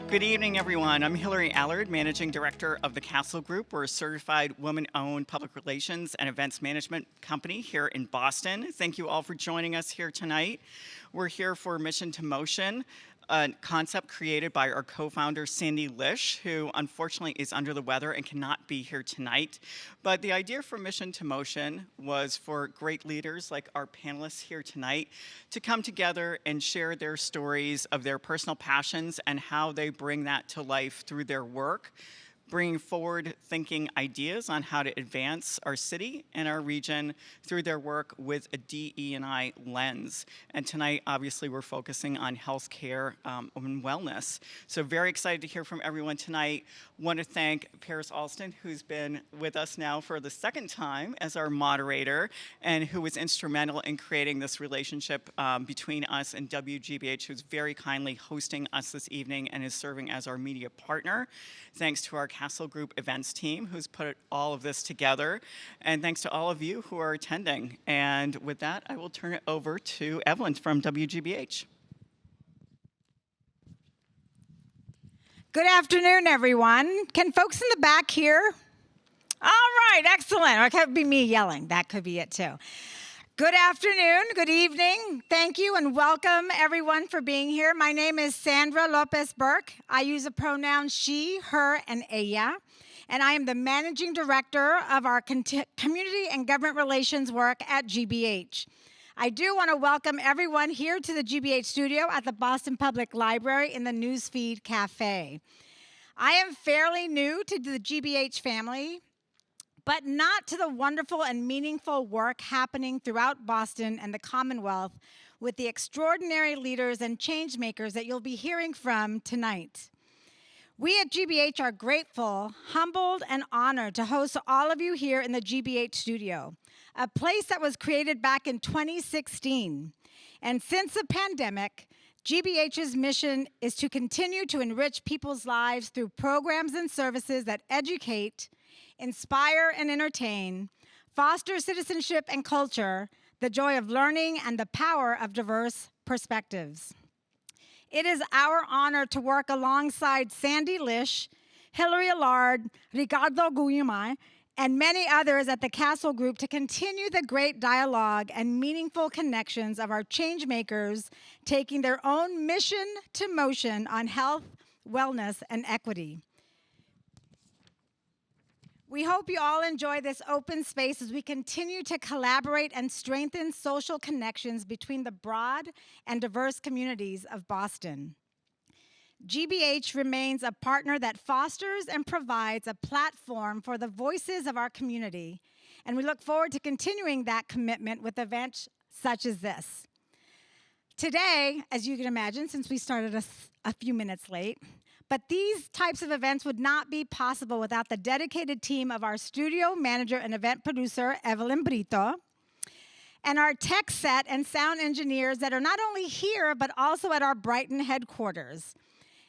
Good evening, everyone. I'm Hillary Allard, Managing Director of the Castle Group. We're a certified woman-owned public relations and events management company here in Boston. Thank you all for joining us here tonight. We're here for Mission to Motion, a concept created by our co-founder, Sandy Lish, who unfortunately is under the weather and cannot be here tonight. But the idea for Mission to Motion was for great leaders like our panelists here tonight to come together and share their stories of their personal passions and how they bring that to life through their work, bringing forward thinking ideas on how to advance our city and our region through their work with a DE&I lens. And tonight, obviously, we're focusing on healthcare and wellness. So very excited to hear from everyone tonight. Want to thank Paris Alston, who's been with us now for the second time as our moderator, and who was instrumental in creating this relationship between us and WGBH, who's very kindly hosting us this evening and is serving as our media partner. Thanks to our Castle Group events team who's put all of this together. And thanks to all of you who are attending. And with that, I will turn it over to Evelyn from WGBH. Good afternoon, everyone. Can folks in the back hear? All right, excellent. Or it could be me yelling. That could be it too. Good afternoon, good evening. Thank you and welcome everyone for being here. My name is Sandra Lopez-Burke. I use the pronouns she, her, and ella. And I am the managing director of our community and government relations work at GBH. I do want to welcome everyone here to the GBH studio at the Boston Public Library in the Newsfeed Cafe. I am fairly new to the GBH family, but not to the wonderful and meaningful work happening throughout Boston and the Commonwealth with the extraordinary leaders and changemakers that you'll be hearing from tonight. We at GBH are grateful, humbled, and honored to host all of you here in the GBH studio, a place that was created back in 2016. And since the pandemic, GBH's mission is to continue to enrich people's lives through programs and services that educate, inspire and entertain, foster citizenship and culture, the joy of learning, and the power of diverse perspectives. It is our honor to work alongside Sandy Lish, Hillary Allard, Ricardo Guillemay, and many others at the Castle Group to continue the great dialogue and meaningful connections of our changemakers taking their own mission to motion on health, wellness, and equity. We hope you all enjoy this open space as we continue to collaborate and strengthen social connections between the broad and diverse communities of Boston. GBH remains a partner that fosters and provides a platform for the voices of our community, and we look forward to continuing that commitment with events such as this. Today, as you can imagine, since we started a few minutes late, but these types of events would not be possible without the dedicated team of our studio manager and event producer, Evelyn Brito, and our tech set and sound engineers that are not only here, but also at our Brighton headquarters.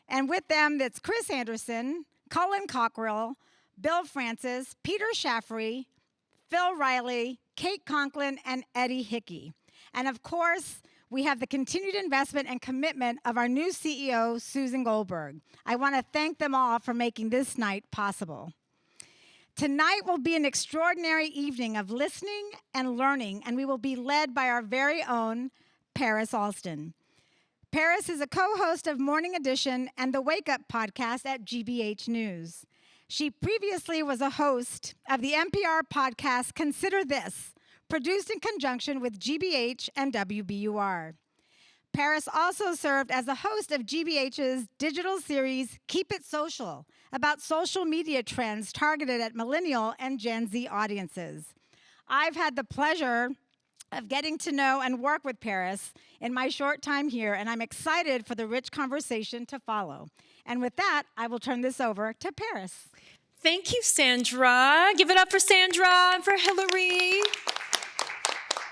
And with them, that's Chris Anderson, Colin Cockrell, Bill Francis, Peter Shaffrey, Phil Riley, Kate Conklin, and Eddie Hickey. And of course, we have the continued investment and commitment of our new CEO, Susan Goldberg. I want to thank them all for making this night possible. Tonight will be an extraordinary evening of listening and learning, and we will be led by our very own Paris Alston. Paris is a co-host of Morning Edition and the Wake Up podcast at GBH News. She previously was a host of the NPR podcast Consider This, produced in conjunction with GBH and WBUR. Paris also served as the host of GBH's digital series, Keep It Social, about social media trends targeted at millennial and Gen Z audiences. I've had the pleasure of getting to know and work with Paris in my short time here, and I'm excited for the rich conversation to follow. And with that, I will turn this over to Paris. Thank you, Sandra. Give it up for Sandra and for Hillary.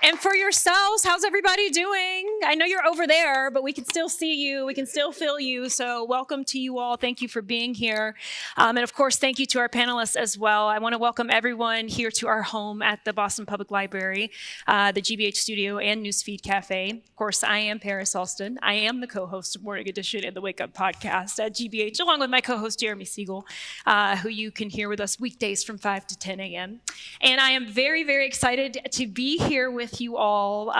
And for yourselves, how's everybody doing? I know you're over there, but we can still see you. We can still feel you. So welcome to you all. Thank you for being here. And of course, thank you to our panelists as well. I want to welcome everyone here to our home at the Boston Public Library, the GBH Studio and Newsfeed Cafe. Of course, I am Paris Alston. I am the co-host of Morning Edition and the Wake Up Podcast at GBH, along with my co-host Jeremy Siegel, who you can hear with us weekdays from 5 to 10 a.m. And I am very, very excited to be here with you all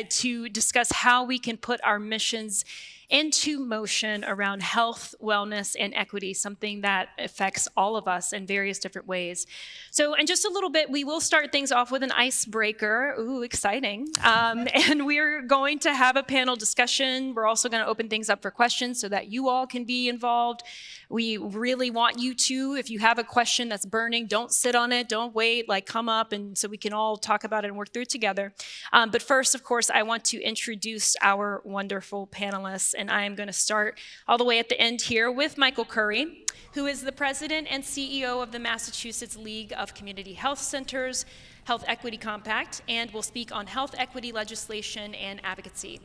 to discuss how we can put our missions into motion around health, wellness, and equity, something that affects all of us in various different ways. So in just a little bit, we will start things off with an icebreaker. Ooh, exciting. And we're going to have a panel discussion. We're also going to open things up for questions so that you all can be involved. We really want you to, if you have a question that's burning, don't sit on it, don't wait, come up and so we can all talk about it and work through it together. But first, of course, I want to introduce our wonderful panelists, and I am going to start all the way at the end here with Michael Curry, who is the president and CEO of the Massachusetts League of Community Health Centers Health Equity Compact, and will speak on health equity legislation and advocacy.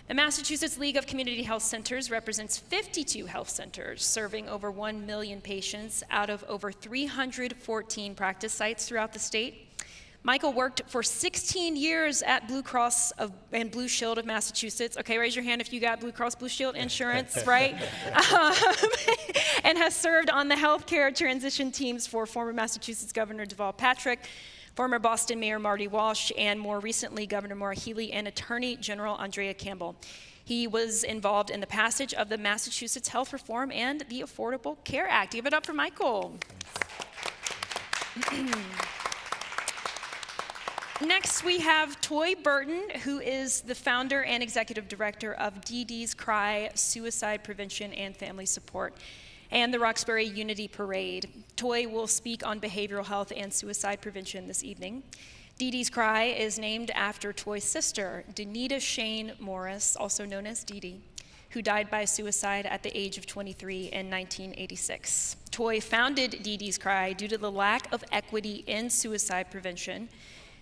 The Massachusetts League of Community Health Centers represents 52 health centers serving over 1 million patients out of over 314 practice sites throughout the state. Michael worked for 16 years at Blue Cross and Blue Shield of Massachusetts. Okay, raise your hand if you got Blue Cross Blue Shield insurance, right? And has served on the healthcare transition teams for former Massachusetts Governor Deval Patrick, former Boston Mayor Marty Walsh, and more recently Governor Maura Healey and Attorney General Andrea Campbell. He was involved in the passage of the Massachusetts Health Reform and the Affordable Care Act. Give it up for Michael. Next, we have Toy Burton, who is the founder and executive director of Dee Dee's Cry Suicide Prevention and Family Support, and the Roxbury Unity Parade. Toy will speak on behavioral health and suicide prevention this evening. Dee Dee's Cry is named after Toy's sister, Danita Shane Morris, also known as Dee Dee, who died by suicide at the age of 23 in 1986. Toy founded Dee Dee's Cry due to the lack of equity in suicide prevention.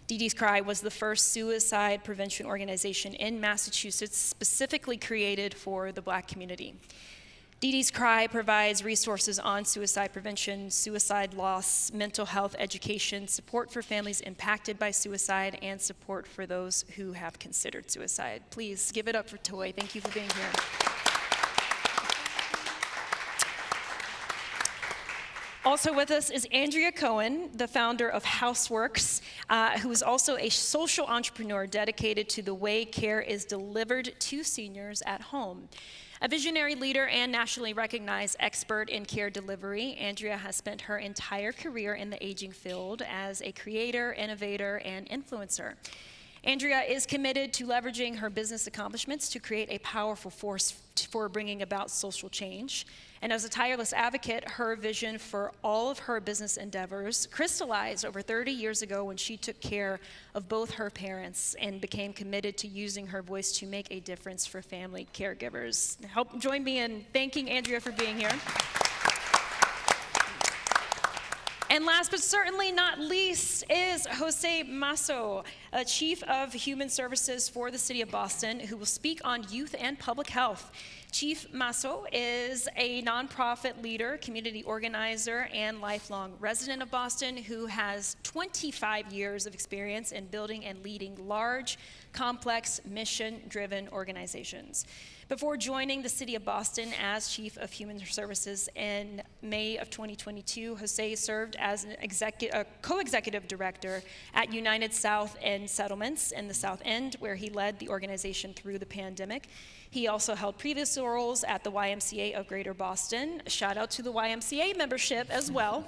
Dee Dee's Cry was the first suicide prevention organization in Massachusetts specifically created for the Black community. Dee Dee's Cry provides resources on suicide prevention, suicide loss, mental health education, support for families impacted by suicide, and support for those who have considered suicide. Please give it up for Toy. Thank you for being here. Also with us is Andrea Cohen, the founder of Houseworks, who is also a social entrepreneur dedicated to the way care is delivered to seniors at home. A visionary leader and nationally recognized expert in care delivery, Andrea has spent her entire career in the aging field as a creator, innovator, and influencer. Andrea is committed to leveraging her business accomplishments to create a powerful force for bringing about social change. And as a tireless advocate, her vision for all of her business endeavors crystallized over 30 years ago when she took care of both her parents and became committed to using her voice to make a difference for family caregivers. Join me in thanking Andrea for being here. And last but certainly not least is Jose Masso, Chief of Human Services for the City of Boston, who will speak on youth and public health. Chief Masso is a nonprofit leader, community organizer, and lifelong resident of Boston who has 25 years of experience in building and leading large, complex, mission-driven organizations. Before joining the City of Boston as Chief of Human Services in May of 2022, Jose served as a co-executive director at United South End Settlements in the South End, where he led the organization through the pandemic. He also held previous roles at the YMCA of Greater Boston, shout out to the YMCA membership as well,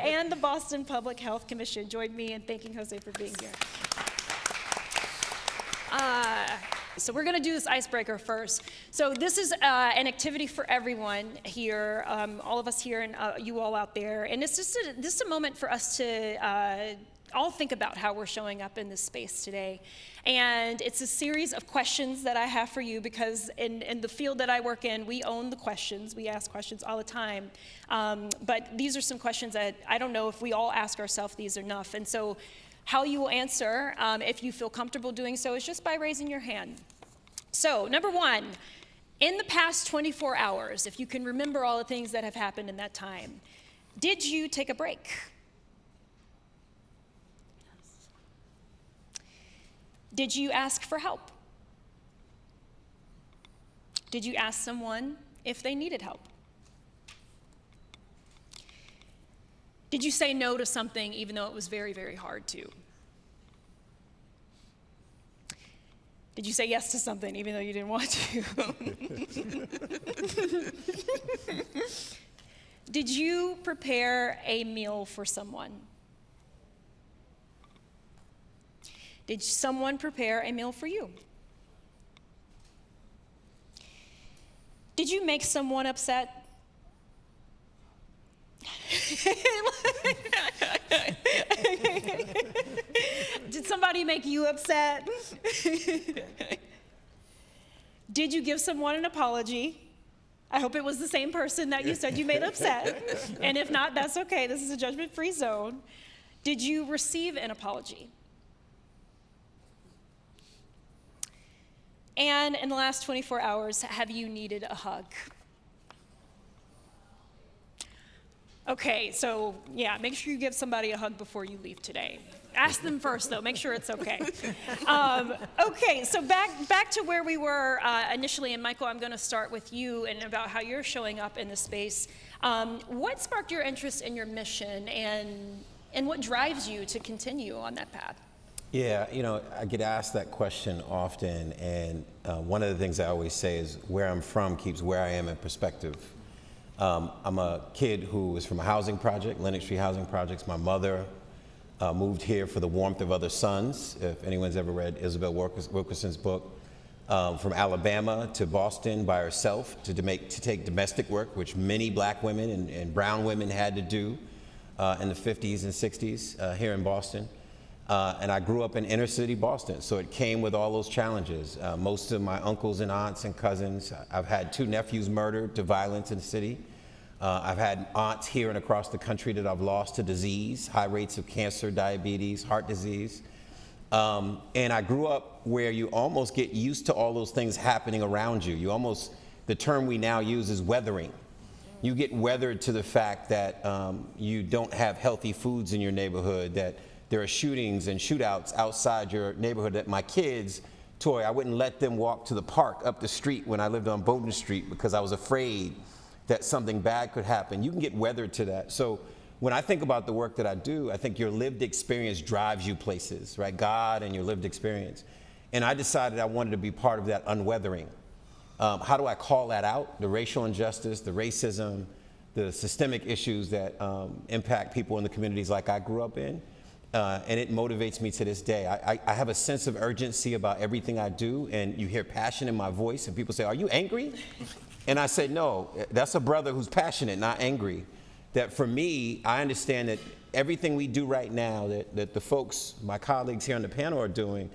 and the Boston Public Health Commission. Join me in thanking Jose for being here. So we're going to do this icebreaker first. So this is an activity for everyone here, all of us here and you all out there. And it's just a moment for us to all think about how we're showing up in this space today. And it's a series of questions that I have for you because in the field that I work in, we own the questions. We ask questions all the time. But these are some questions that I don't know if we all ask ourselves these enough. And so How you will answer, if you feel comfortable doing so, is just by raising your hand. So, number one, in the past 24 hours, if you can remember all the things that have happened in that time, did you take a break? Did you ask for help? Did you ask someone if they needed help? Did you say no to something even though it was very, very hard to? Did you say yes to something even though you didn't want to? Did you prepare a meal for someone? Did someone prepare a meal for you? Did you make someone upset? Did somebody make you upset? Did you give someone an apology? I hope it was the same person that you said you made upset. And if not, that's okay. This is a judgment-free zone. Did you receive an apology? And in the last 24 hours, have you needed a hug? Okay, so yeah, make sure you give somebody a hug before you leave today. Ask them first, though. Make sure it's okay. Okay, so back to where we were initially, and Michael, I'm going to start with you and about how you're showing up in this space. What sparked your interest in your mission, and what drives you to continue on that path? Yeah, I get asked that question often, and one of the things I always say is where I'm from keeps where I am in perspective. I'm a kid who was from a housing project, Lenox Street Housing Projects. My mother moved here for the warmth of other suns, if anyone's ever read Isabel Wilkerson's book, from Alabama to Boston by herself to take domestic work, which many black women and brown women had to do in the 50s and 60s here in Boston. And I grew up in inner city Boston, so it came with all those challenges. Most of my uncles and aunts and cousins, I've had 2 nephews murdered to violence in the city. I've had aunts here and across the country that I've lost to disease, high rates of cancer, diabetes, heart disease. And I grew up where you almost get used to all those things happening around you. The term we now use is weathering. You get weathered to the fact that you don't have healthy foods in your neighborhood, that there are shootings and shootouts outside your neighborhood, that my kids, Toy, I wouldn't let them walk to the park up the street when I lived on Bowdoin Street because I was afraid that something bad could happen. You can get weathered to that. So when I think about the work that I do, I think your lived experience drives you places, right? God and your lived experience. And I decided I wanted to be part of that unweathering. How do I call that out? The racial injustice, the racism, the systemic issues that impact people in the communities like I grew up in. And it motivates me to this day. I have a sense of urgency about everything I do, and you hear passion in my voice, and people say, "Are you angry?" And I say, no, that's a brother who's passionate, not angry. That for me, I understand that everything we do right now, that the folks, my colleagues here on the panel are doing,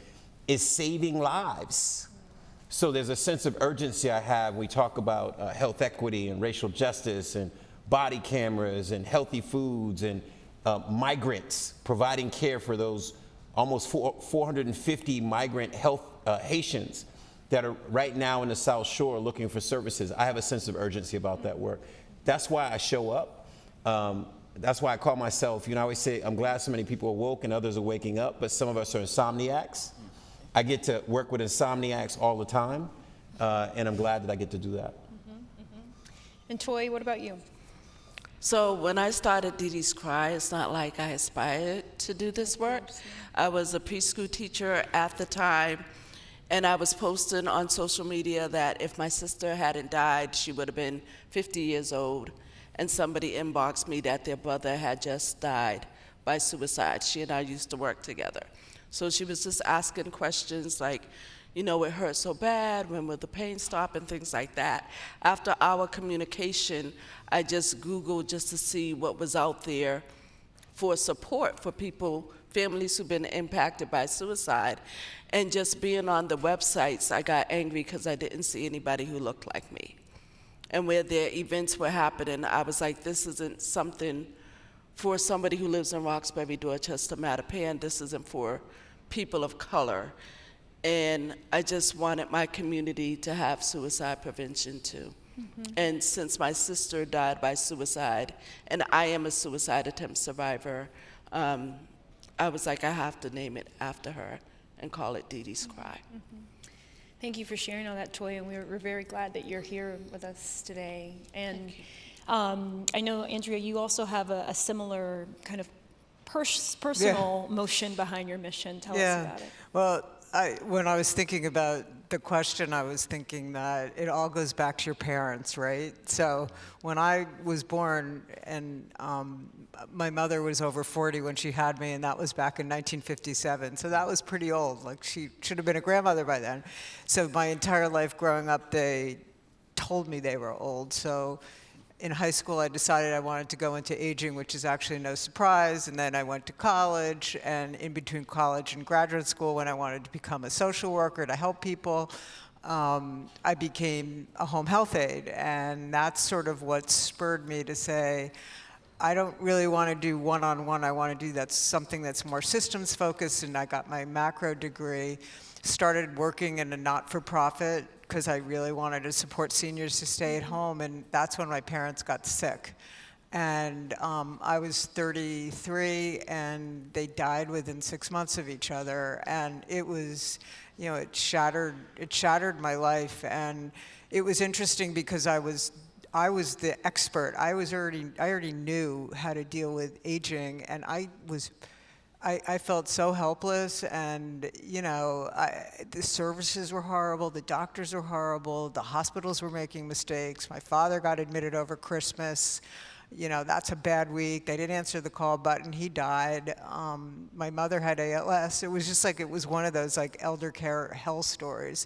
is saving lives. So there's a sense of urgency I have when we talk about health equity and racial justice and body cameras and healthy foods and migrants, providing care for those almost 450 migrant health Haitians that are right now in the South Shore looking for services. I have a sense of urgency about that work. That's why I show up. That's why I call myself, I always say, I'm glad so many people are woke and others are waking up, but some of us are insomniacs. I get to work with insomniacs all the time, and I'm glad that I get to do that. And Toy, what about you? So when I started Dee Dee's Cry, it's not like I aspired to do this work. I was a preschool teacher at the time, and I was posting on social media that if my sister hadn't died, she would have been 50 years old. And somebody inboxed me that their brother had just died by suicide. She and I used to work together. So she was just asking questions like, it hurt so bad, when will the pain stop, and things like that. After our communication, I just Googled just to see what was out there for support for people, families who've been impacted by suicide. And just being on the websites, I got angry because I didn't see anybody who looked like me. And where their events were happening, I was like, this isn't something for somebody who lives in Roxbury, Dorchester, Mattapan. This isn't for people of color. And I just wanted my community to have suicide prevention too. And since my sister died by suicide, and I am a suicide attempt survivor, I was like, I have to name it after her and call it Dee Dee's Cry. Thank you for sharing all that, Toya, and we're very glad that you're here with us today. And I know, Andrea, you also have a similar kind of personal motion behind your mission. Tell us about it. Well, when I was thinking about the question, I was thinking that it all goes back to your parents, right? So when I was born, and my mother was over 40 when she had me, and that was back in 1957. So that was pretty old. Like, she should have been a grandmother by then. So my entire life growing up, they told me they were old. So in high school, I decided I wanted to go into aging, which is actually no surprise. And then I went to college, and in between college and graduate school, when I wanted to become a social worker to help people, I became a home health aide. And that's sort of what spurred me to say, I don't really want to do one-on-one. I want to do something that's more systems focused. And I got my macro degree, started working in a not-for-profit because I really wanted to support seniors to stay at home, and that's when my parents got sick. And I was 33, and they died within 6 months of each other, and it was, it shattered my life. And it was interesting because I was the expert. I already knew how to deal with aging, and I felt so helpless, and the services were horrible, the doctors were horrible, the hospitals were making mistakes. My father got admitted over Christmas. That's a bad week. They didn't answer the call button. He died. My mother had ALS. It was just like, it was one of those like elder care hell stories.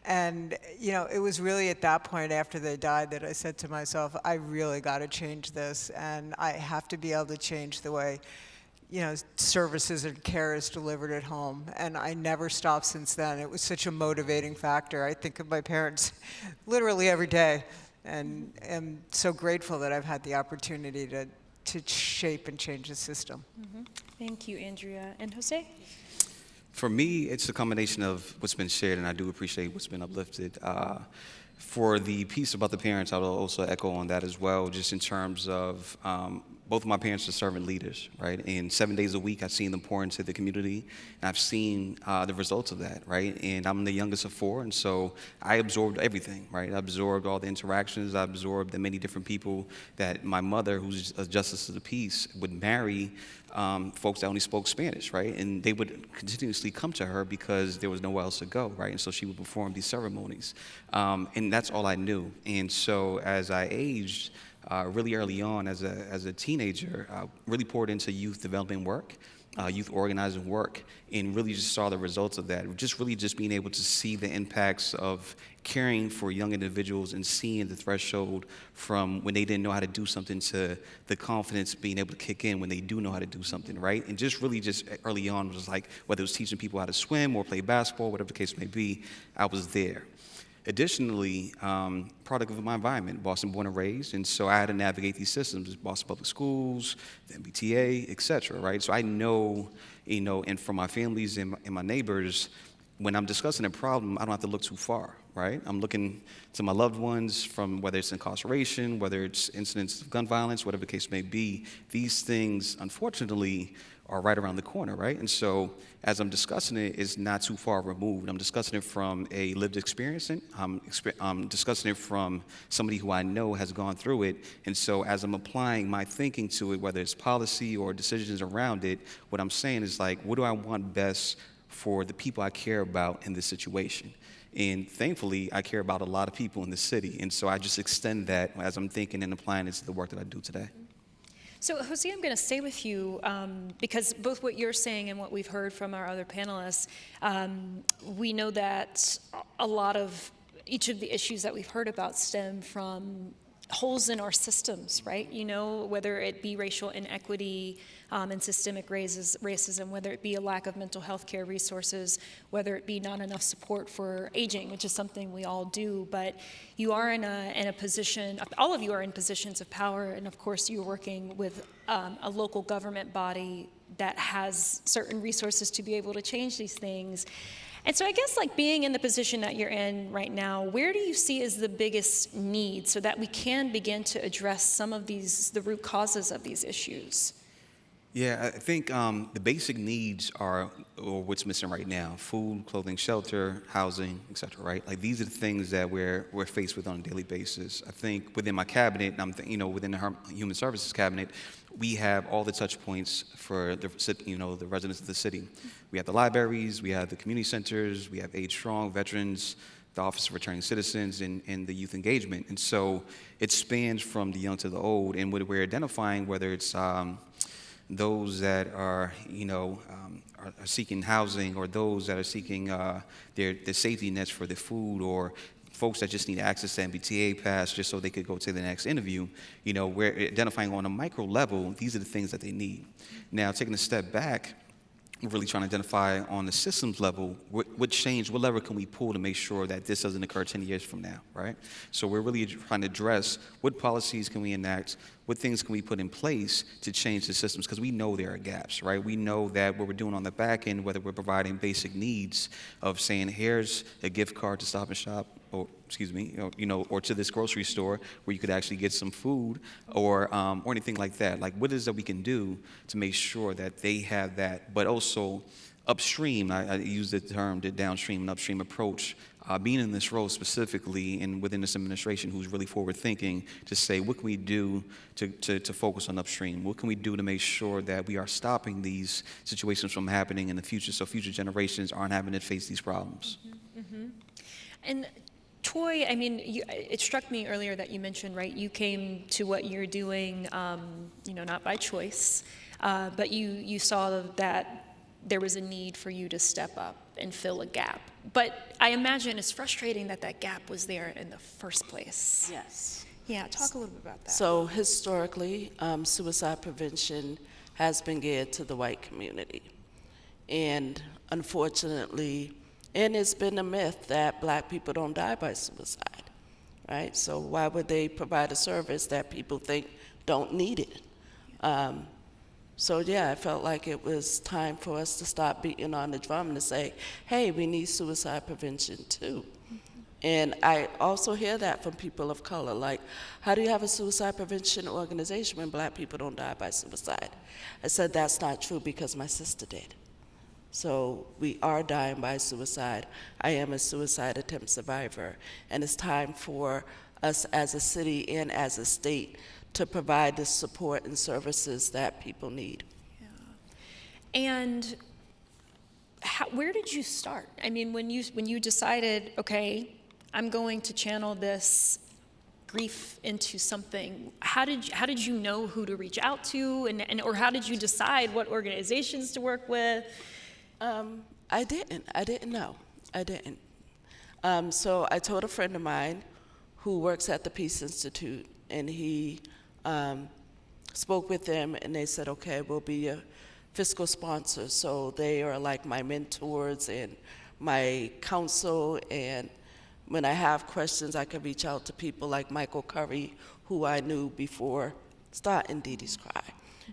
And it was really at that point after they died that I said to myself, I really got to change this, and I have to be able to change the way services and care is delivered at home. And I never stopped since then. It was such a motivating factor. I think of my parents literally every day, and am so grateful that I've had the opportunity to shape and change the system. Thank you, Andrea. And Jose? For me, it's a combination of what's been shared, and I do appreciate what's been uplifted. For the piece about the parents, I will also echo on that as well, just in terms of both of my parents are servant leaders, right? And 7 days a week, I've seen them pour into the community, and I've seen the results of that, right? And I'm the youngest of four, and so I absorbed everything, right? I absorbed all the interactions. I absorbed the many different people that my mother, who's a justice of the peace, would marry folks that only spoke Spanish, right? And they would continuously come to her because there was nowhere else to go, right? And so she would perform these ceremonies. And that's all I knew. And so as I aged, really early on as a teenager, really poured into youth development work, youth organizing work, and really just saw the results of that. Just really just being able to see the impacts of caring for young individuals and seeing the threshold from when they didn't know how to do something to the confidence being able to kick in when they do know how to do something, right? And just really just early on was like, whether it was teaching people how to swim or play basketball, whatever the case may be, I was there. Additionally, product of my environment, Boston born and raised, and so I had to navigate these systems, Boston Public Schools, the MBTA, et cetera, right? So I know, and from my families and my neighbors, when I'm discussing a problem, I don't have to look too far, right? I'm looking to my loved ones from whether it's incarceration, whether it's incidents of gun violence, whatever the case may be. These things, unfortunately, are right around the corner, right? And so as I'm discussing it, it's not too far removed. I'm discussing it from a lived experience. I'm discussing it from somebody who I know has gone through it. And so as I'm applying my thinking to it, whether it's policy or decisions around it, what I'm saying is like, what do I want best for the people I care about in this situation? And thankfully, I care about a lot of people in the city. And so I just extend that as I'm thinking and applying it to the work that I do today. So, Jose, I'm going to stay with you because both what you're saying and what we've heard from our other panelists, we know that a lot of each of the issues that we've heard about stem from holes in our systems, right? You know, whether it be racial inequity and systemic racism, whether it be a lack of mental health care resources, whether it be not enough support for aging, which is something we all do. But you are in a position, all of you are in positions of power, and of course you're working with a local government body that has certain resources to be able to change these things. And so I guess, like, being in the position that you're in right now, where do you see as the biggest need so that we can begin to address some of the root causes of these issues? Yeah, I think the basic needs are or what's missing right now: food, clothing, shelter, housing, et cetera, right? Like, these are the things that we're faced with on a daily basis. I think within my cabinet, within the Human Services cabinet, we have all the touch points for the residents of the city. We have the libraries, we have the community centers, we have Age Strong, veterans, the Office of Returning Citizens, and the youth engagement. And so it spans from the young to the old, and what we're identifying, whether it's those that are seeking housing, or those that are seeking their safety nets for their food, or folks that just need access to MBTA pass just so they could go to the next interview. We're identifying on a micro level, these are the things that they need. Now, taking a step back, we're really trying to identify on the systems level, what change, what lever can we pull to make sure that this doesn't occur 10 years from now, right? So we're really trying to address what policies can we enact, what things can we put in place to change the systems, because we know there are gaps, right? We know that what we're doing on the back end, whether we're providing basic needs of saying, here's a gift card to Stop and Shop, or or to this grocery store where you could actually get some food, or anything like that. Like, what is that we can do to make sure that they have that, but also upstream? I use the term, the downstream and upstream approach. Being in this role specifically and within this administration, who's really forward thinking, to say, what can we do to focus on upstream? What can we do to make sure that we are stopping these situations from happening in the future, so future generations aren't having to face these problems? Mm-hmm. And Toy, I mean, it struck me earlier that you mentioned, right, you came to what you're doing, not by choice, but you saw that there was a need for you to step up and fill a gap. But I imagine it's frustrating that gap was there in the first place. Yes. Yeah, talk a little bit about that. So historically, suicide prevention has been geared to the white community. And unfortunately, and it's been a myth that Black people don't die by suicide, right? So why would they provide a service that people think don't need it? So yeah, I felt like it was time for us to stop beating on the drum and to say, hey, we need suicide prevention too. And I also hear that from people of color, like, how do you have a suicide prevention organization when Black people don't die by suicide? I said, that's not true, because my sister did. So we are dying by suicide. I am a suicide attempt survivor, and it's time for us as a city and as a state to provide the support and services that people need. Yeah. And where did you start? I mean, when you decided, okay, I'm going to channel this grief into something, how did you know who to reach out to, or how did you decide what organizations to work with? I didn't know. So I told a friend of mine who works at the Peace Institute, and he spoke with them, and they said, okay, we'll be your fiscal sponsor. So they are like my mentors and my counsel, and when I have questions, I can reach out to people like Michael Curry, who I knew before starting Dee Dee's Cry,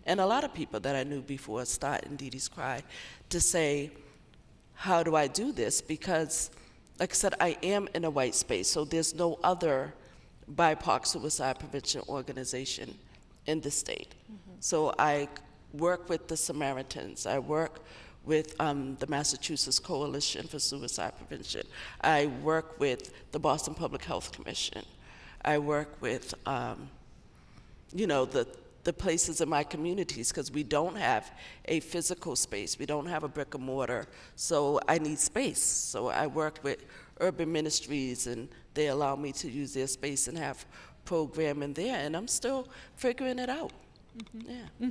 and a lot of people that I knew before starting Dee Dee's Cry, to say, how do I do this? Because, like I said, I am in a white space, so there's no other BIPOC suicide prevention organization in the state. Mm-hmm. So I work with the Samaritans. I work with the Massachusetts Coalition for Suicide Prevention. I work with the Boston Public Health Commission. I work with, the places in my communities, because we don't have a physical space. We don't have a brick and mortar, so I need space. So I work with urban ministries, and they allow me to use their space and have programming there, and I'm still figuring it out. Yeah.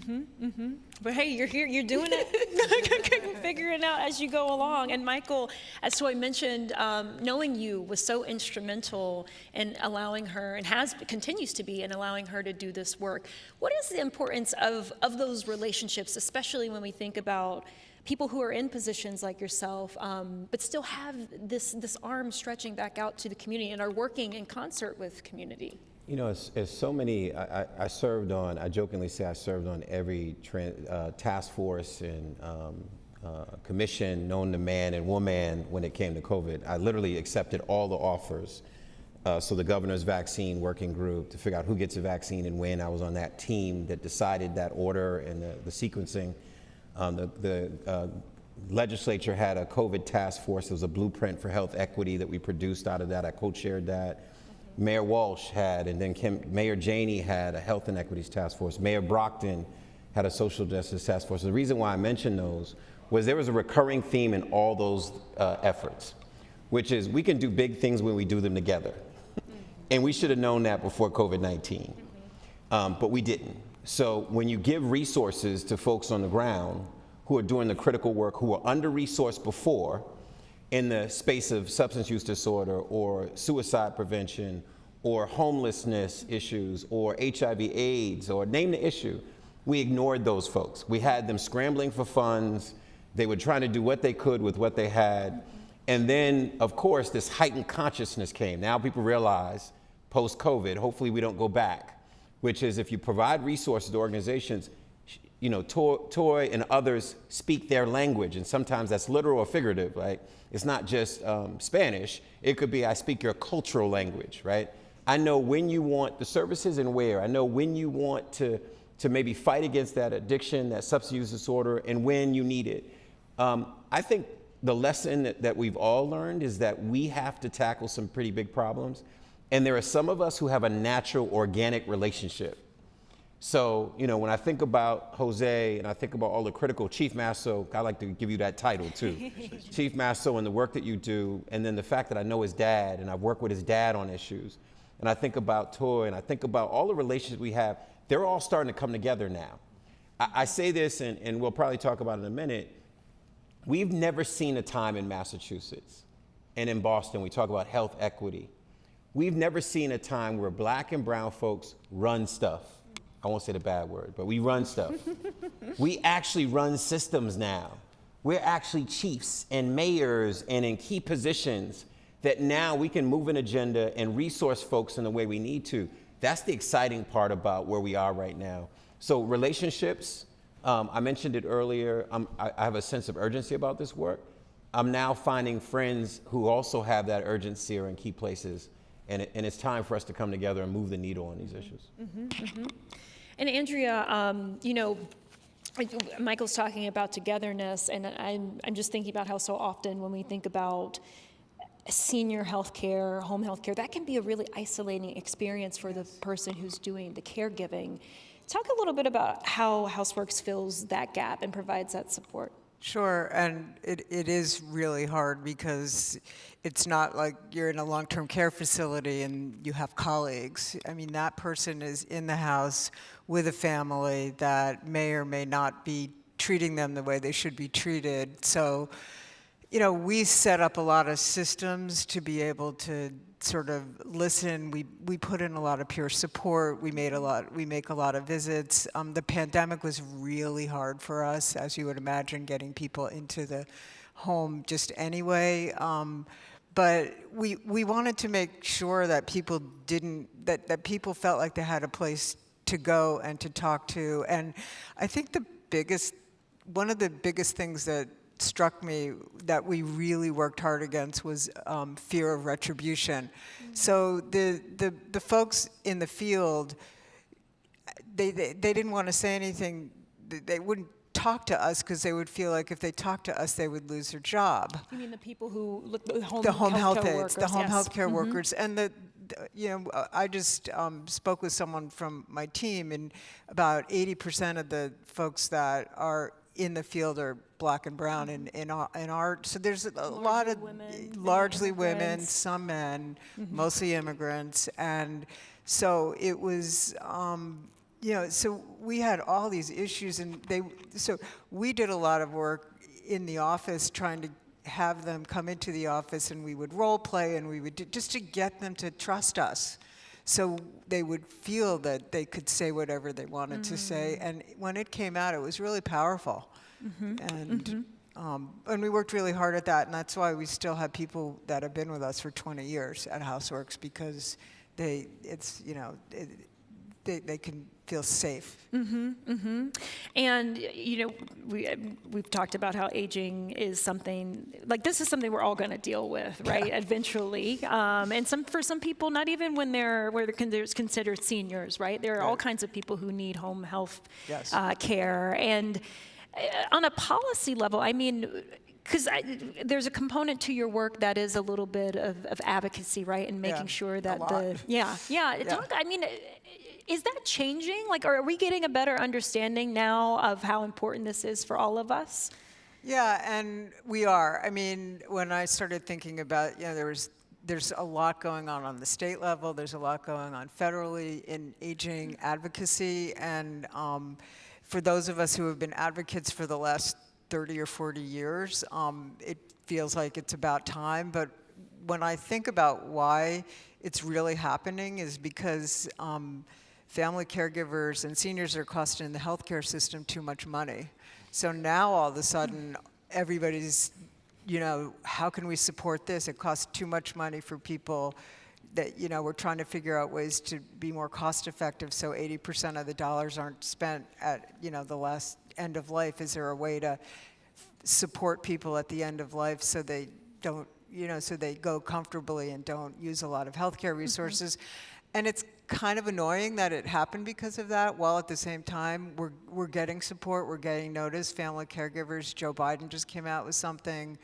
But hey, you're here, you're doing it, figuring it out as you go along. And Michael, as Toy mentioned, knowing you was so instrumental in allowing her, and continues to be, in allowing her to do this work. What is the importance of those relationships, especially when we think about people who are in positions like yourself, but still have this arm stretching back out to the community and are working in concert with community? You know, it's so many. I served on, I jokingly say I served on every task force and commission known to man and woman when it came to COVID. I literally accepted all the offers. So the governor's vaccine working group to figure out who gets a vaccine and when. I was on that team that decided that order and the sequencing. The legislature had a COVID task force. There was a blueprint for health equity that we produced out of that. I co-chaired that. Mayor Walsh had, and then Mayor Janey had a health inequities task force. Mayor Brockton had a social justice task force. The reason why I mentioned those was there was a recurring theme in all those efforts, which is we can do big things when we do them together. And we should have known that before COVID-19, but we didn't. So when you give resources to folks on the ground who are doing the critical work, who were under-resourced before, in the space of substance use disorder or suicide prevention or homelessness issues or HIV/AIDS or name the issue, we ignored those folks. We had them scrambling for funds. They were trying to do what they could with what they had. And then, of course, this heightened consciousness came. Now people realize, post-COVID, hopefully we don't go back, which is if you provide resources to organizations, you know, Toy and others speak their language, and sometimes that's literal or figurative, right? It's not just Spanish. It could be I speak your cultural language, right? I know when you want the services and where. I know when you want to maybe fight against that addiction, that substance use disorder, and when you need it. I think the lesson that we've all learned is that we have to tackle some pretty big problems, and there are some of us who have a natural, organic relationship. So, you know, when I think about Jose and I think about all the critical, Chief Masso, I like to give you that title too. Chief Masso and the work that you do, and then the fact that I know his dad and I've worked with his dad on issues. And I think about Toy and I think about all the relationships we have, they're all starting to come together now. I say this, and we'll probably talk about it in a minute. We've never seen a time in Massachusetts and in Boston, we talk about health equity. We've never seen a time where Black and brown folks run stuff. I won't say the bad word, but we run stuff. We actually run systems now. We're actually chiefs and mayors and in key positions that now we can move an agenda and resource folks in the way we need to. That's the exciting part about where we are right now. So relationships, I mentioned it earlier, I have a sense of urgency about this work. I'm now finding friends who also have that urgency or in key places, and it's time for us to come together and move the needle on these issues. And Andrea, you know, Michael's talking about togetherness, and I'm just thinking about how so often when we think about senior health care, home health care, that can be a really isolating experience for the person who's doing the caregiving. Talk a little bit about how Houseworks fills that gap and provides that support. Sure, and it is really hard because it's not like you're in a long-term care facility and you have colleagues. I mean, that person is in the house with a family that may or may not be treating them the way they should be treated. So, you know, we set up a lot of systems to be able to sort of listen. We put in a lot of peer support. We make a lot of visits. The pandemic was really hard for us, as you would imagine, getting people into the home just anyway. But we wanted to make sure that people that people felt like they had a place to go and to talk to. And I think one of the biggest things that struck me that we really worked hard against was fear of retribution. So the folks in the field, they didn't want to say anything. They wouldn't talk to us because they would feel like if they talked to us, they would lose their job. You mean the people who look the home health aides, workers, the home yes. health care workers, and I just spoke with someone from my team, and about 80% of the folks that are in the field are Black and brown in our so there's a lot of largely women, some men, mostly immigrants, and so it was so we had all these issues, and so we did a lot of work in the office trying to have them come into the office, and we would role play, and we would just to get them to trust us, so they would feel that they could say whatever they wanted to say. And when it came out, it was really powerful. And we worked really hard at that, and that's why we still have people that have been with us for 20 years at Houseworks, because they can feel safe. And we've talked about how aging is something like this is something we're all going to deal with, right? Eventually, and for some people, not even when they're considered seniors, right? There are all kinds of people who need home health care, and on a policy level, I mean, because there's a component to your work that is a little bit of advocacy, right? And making sure that I mean, is that changing? Like, are we getting a better understanding now of how important this is for all of us? Yeah, and we are. I mean, when I started thinking about, there's a lot going on the state level. There's a lot going on federally in aging advocacy, and for those of us who have been advocates for the last 30 or 40 years, it feels like it's about time. But when I think about why it's really happening is because family caregivers and seniors are costing the healthcare system too much money. So now all of a sudden, everybody's, how can we support this? It costs too much money for people that, we're trying to figure out ways to be more cost effective so 80% of the dollars aren't spent at, the last end of life. Is there a way to support people at the end of life so they don't, so they go comfortably and don't use a lot of healthcare resources? And it's kind of annoying that it happened because of that, while at the same time we're getting support, we're getting noticed. Family caregivers, Joe Biden just came out with something.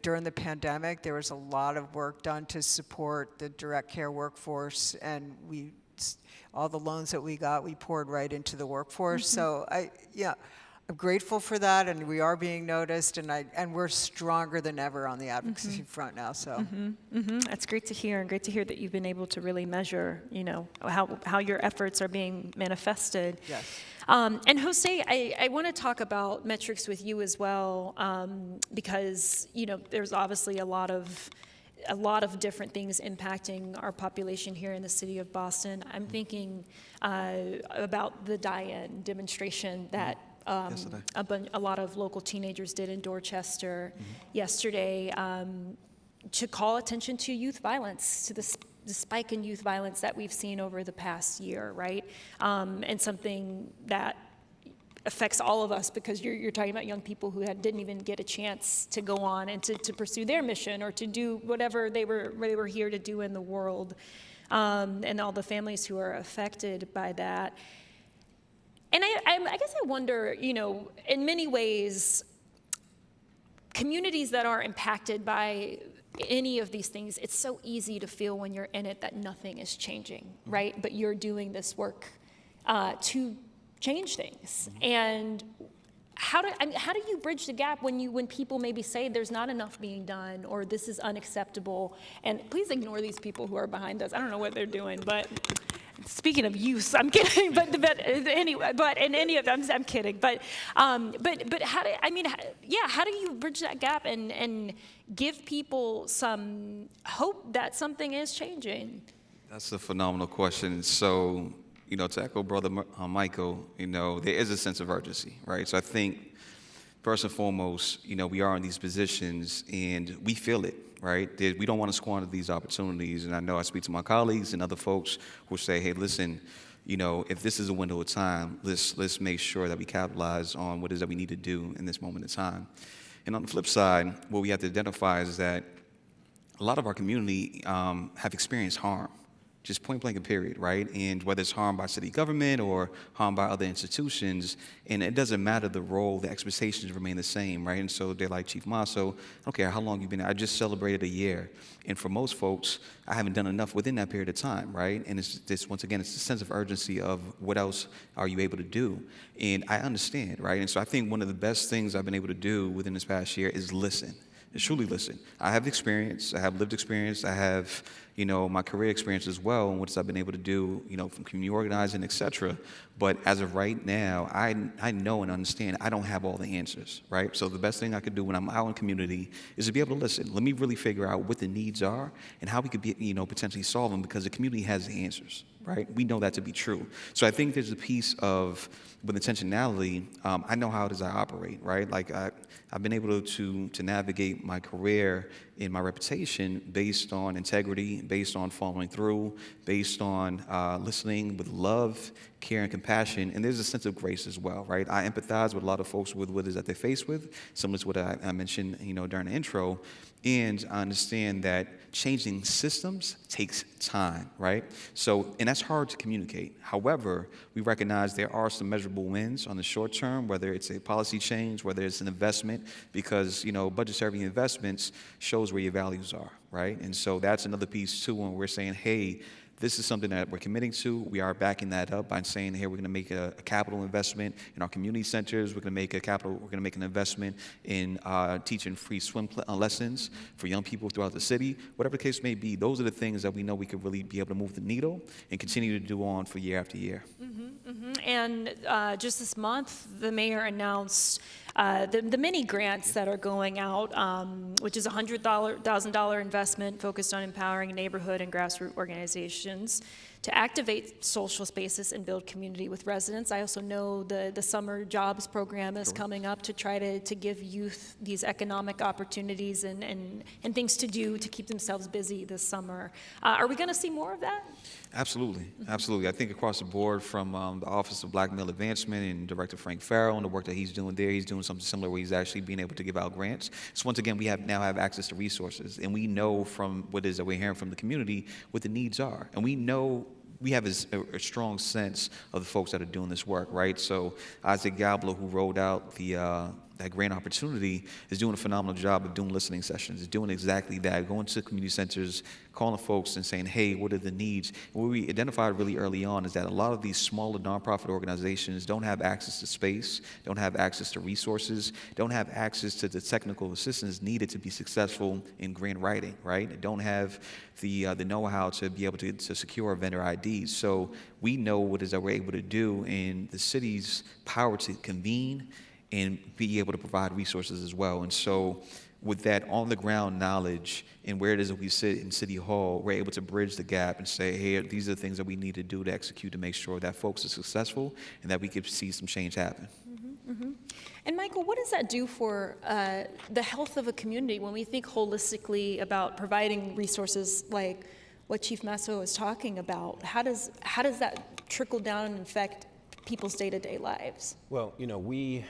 During the pandemic, there was a lot of work done to support the direct care workforce, and all the loans that we got, we poured right into the workforce. So I'm grateful for that, and we are being noticed, and we're stronger than ever on the advocacy front now. So That's great to hear, and great to hear that you've been able to really measure, how your efforts are being manifested. Yes. And Jose, I want to talk about metrics with you as well, because there's obviously a lot of different things impacting our population here in the city of Boston. I'm thinking about the die-in demonstration that a lot of local teenagers did in Dorchester yesterday to call attention to youth violence, to the spike in youth violence that we've seen over the past year, right? And something that affects all of us, because you're talking about young people who didn't even get a chance to go on and to pursue their mission or to do whatever they were here to do in the world, and all the families who are affected by that. And I guess I wonder, in many ways, communities that are impacted by any of these things, it's so easy to feel when you're in it that nothing is changing, right? But you're doing this work to change things. And how do you bridge the gap when people maybe say there's not enough being done, or this is unacceptable? And please ignore these people who are behind us. I don't know what they're doing, but speaking of use, I'm kidding. But anyway, but in any of them, I'm kidding. But how do you bridge that gap and give people some hope that something is changing? That's a phenomenal question. So, to echo Brother Michael, there is a sense of urgency, right? So I think, first and foremost, we are in these positions and we feel it, right? We don't want to squander these opportunities. And I know I speak to my colleagues and other folks who say, hey, listen, if this is a window of time, let's make sure that we capitalize on what it is that we need to do in this moment in time. And on the flip side, what we have to identify is that a lot of our community have experienced harm, just point blank and period, right? And whether it's harm by city government or harm by other institutions, and it doesn't matter the role, the expectations remain the same, right? And so they're like, Chief Maso, I don't care how long you've been there, I just celebrated a year. And for most folks, I haven't done enough within that period of time, right? And it's this, once again, it's the sense of urgency of what else are you able to do? And I understand, right? And so I think one of the best things I've been able to do within this past year is listen. Is truly listen. I have experience. I have lived experience. I have, my career experience as well, and what I've been able to do, from community organizing, et cetera. But as of right now, I know and understand I don't have all the answers, right? So the best thing I could do when I'm out in community is to be able to listen. Let me really figure out what the needs are and how we could be, potentially solve them, because the community has the answers, right? We know that to be true. So I think there's a piece of, with intentionality, I know how it is I operate, right? Like I've been able to navigate my career and my reputation based on integrity, based on following through, based on listening with love, care, and compassion. And there's a sense of grace as well, right? I empathize with a lot of folks with what it is that they're faced with, similar to what I mentioned, during the intro. And I understand that changing systems takes time, right? So, and that's hard to communicate. However, we recognize there are some measurable wins on the short term, whether it's a policy change, whether it's an investment, because, budgetary investments shows where your values are, right? And so that's another piece too, when we're saying, hey, this is something that we're committing to. We are backing that up by saying, here, we're going to make a capital investment in our community centers. We're going to make an investment in teaching free swim lessons for young people throughout the city. Whatever the case may be, those are the things that we know we could really be able to move the needle and continue to do on for year after year. And just this month, the mayor announced the mini grants that are going out, which is a $100,000 investment focused on empowering neighborhood and grassroots organizations to activate social spaces and build community with residents. I also know the summer jobs program is coming up to try to give youth these economic opportunities and things to do to keep themselves busy this summer. Are we going to see more of that? Absolutely, absolutely. I think across the board, from the Office of Black Male Advancement and Director Frank Farrell and the work that he's doing there, he's doing something similar where he's actually being able to give out grants. So once again, we now have access to resources, and we know from what it is that we're hearing from the community what the needs are, and we know. We have a strong sense of the folks that are doing this work, right? So Isaac Gabler, who rolled out that grant opportunity, is doing a phenomenal job of doing listening sessions, is doing exactly that, going to community centers, calling folks and saying, hey, what are the needs? And what we identified really early on is that a lot of these smaller nonprofit organizations don't have access to space, don't have access to resources, don't have access to the technical assistance needed to be successful in grant writing, right? They don't have the know-how to be able to secure vendor IDs. So we know what it is that we're able to do in the city's power to convene and be able to provide resources as well. And so with that on-the-ground knowledge and where it is that we sit in City Hall, we're able to bridge the gap and say, hey, these are the things that we need to do to execute to make sure that folks are successful and that we can see some change happen. And Michael, what does that do for the health of a community when we think holistically about providing resources like what Chief Masso is talking about? How does that trickle down and affect people's day-to-day lives? Well, we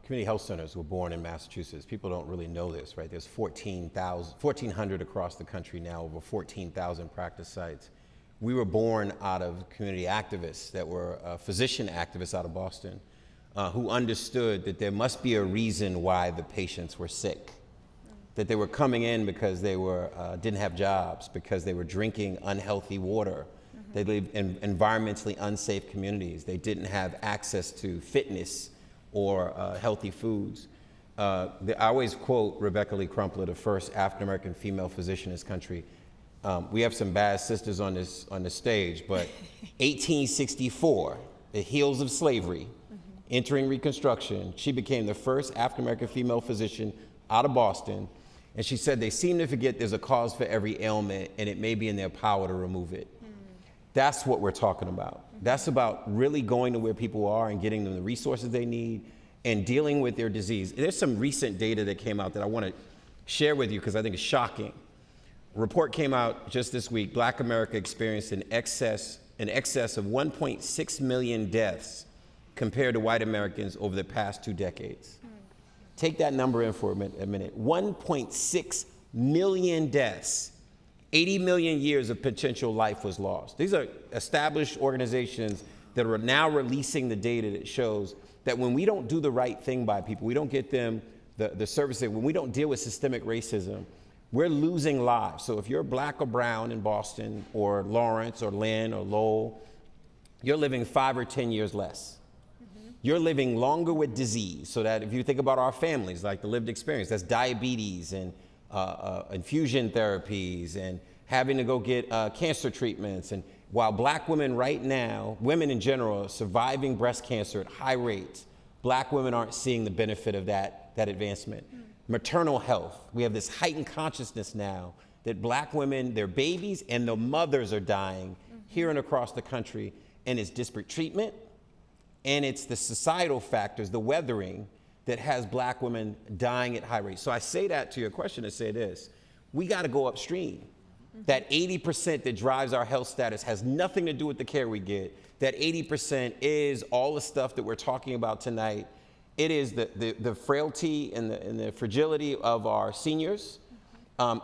community health centers were born in Massachusetts. People don't really know this, right? There's 1,400 across the country now, over 14,000 practice sites. We were born out of community activists that were physician activists out of Boston who understood that there must be a reason why the patients were sick, that they were coming in because they didn't have jobs, because they were drinking unhealthy water. They lived in environmentally unsafe communities. They didn't have access to fitness or healthy foods. I always quote Rebecca Lee Crumpler, the first African-American female physician in this country. We have some bad sisters on the stage, but 1864, the heels of slavery, entering Reconstruction, she became the first African-American female physician out of Boston, and she said they seem to forget there's a cause for every ailment, and it may be in their power to remove it. That's what we're talking about. That's about really going to where people are and getting them the resources they need and dealing with their disease. There's some recent data that came out that I want to share with you because I think it's shocking. A report came out just this week. Black America experienced an excess of 1.6 million deaths compared to white Americans over the past 2 decades. Take that number in for a minute. 1.6 million deaths. 80 million years of potential life was lost. These are established organizations that are now releasing the data that shows that when we don't do the right thing by people, we don't get them the services, when we don't deal with systemic racism, we're losing lives. So if you're black or brown in Boston or Lawrence or Lynn or Lowell, you're living 5 or 10 years less. You're living longer with disease. So that if you think about our families, like the lived experience, that's diabetes and infusion therapies and having to go get cancer treatments. And while black women right now, women in general, are surviving breast cancer at high rates, black women aren't seeing the benefit of that advancement. Maternal health, we have this heightened consciousness now that black women, their babies and the mothers are dying here and across the country, and it's disparate treatment, and it's the societal factors, the weathering, that has black women dying at high rates. So I say that to your question to say this: we got to go upstream. That 80% that drives our health status has nothing to do with the care we get. That 80% is all the stuff that we're talking about tonight. It is the frailty and the fragility of our seniors.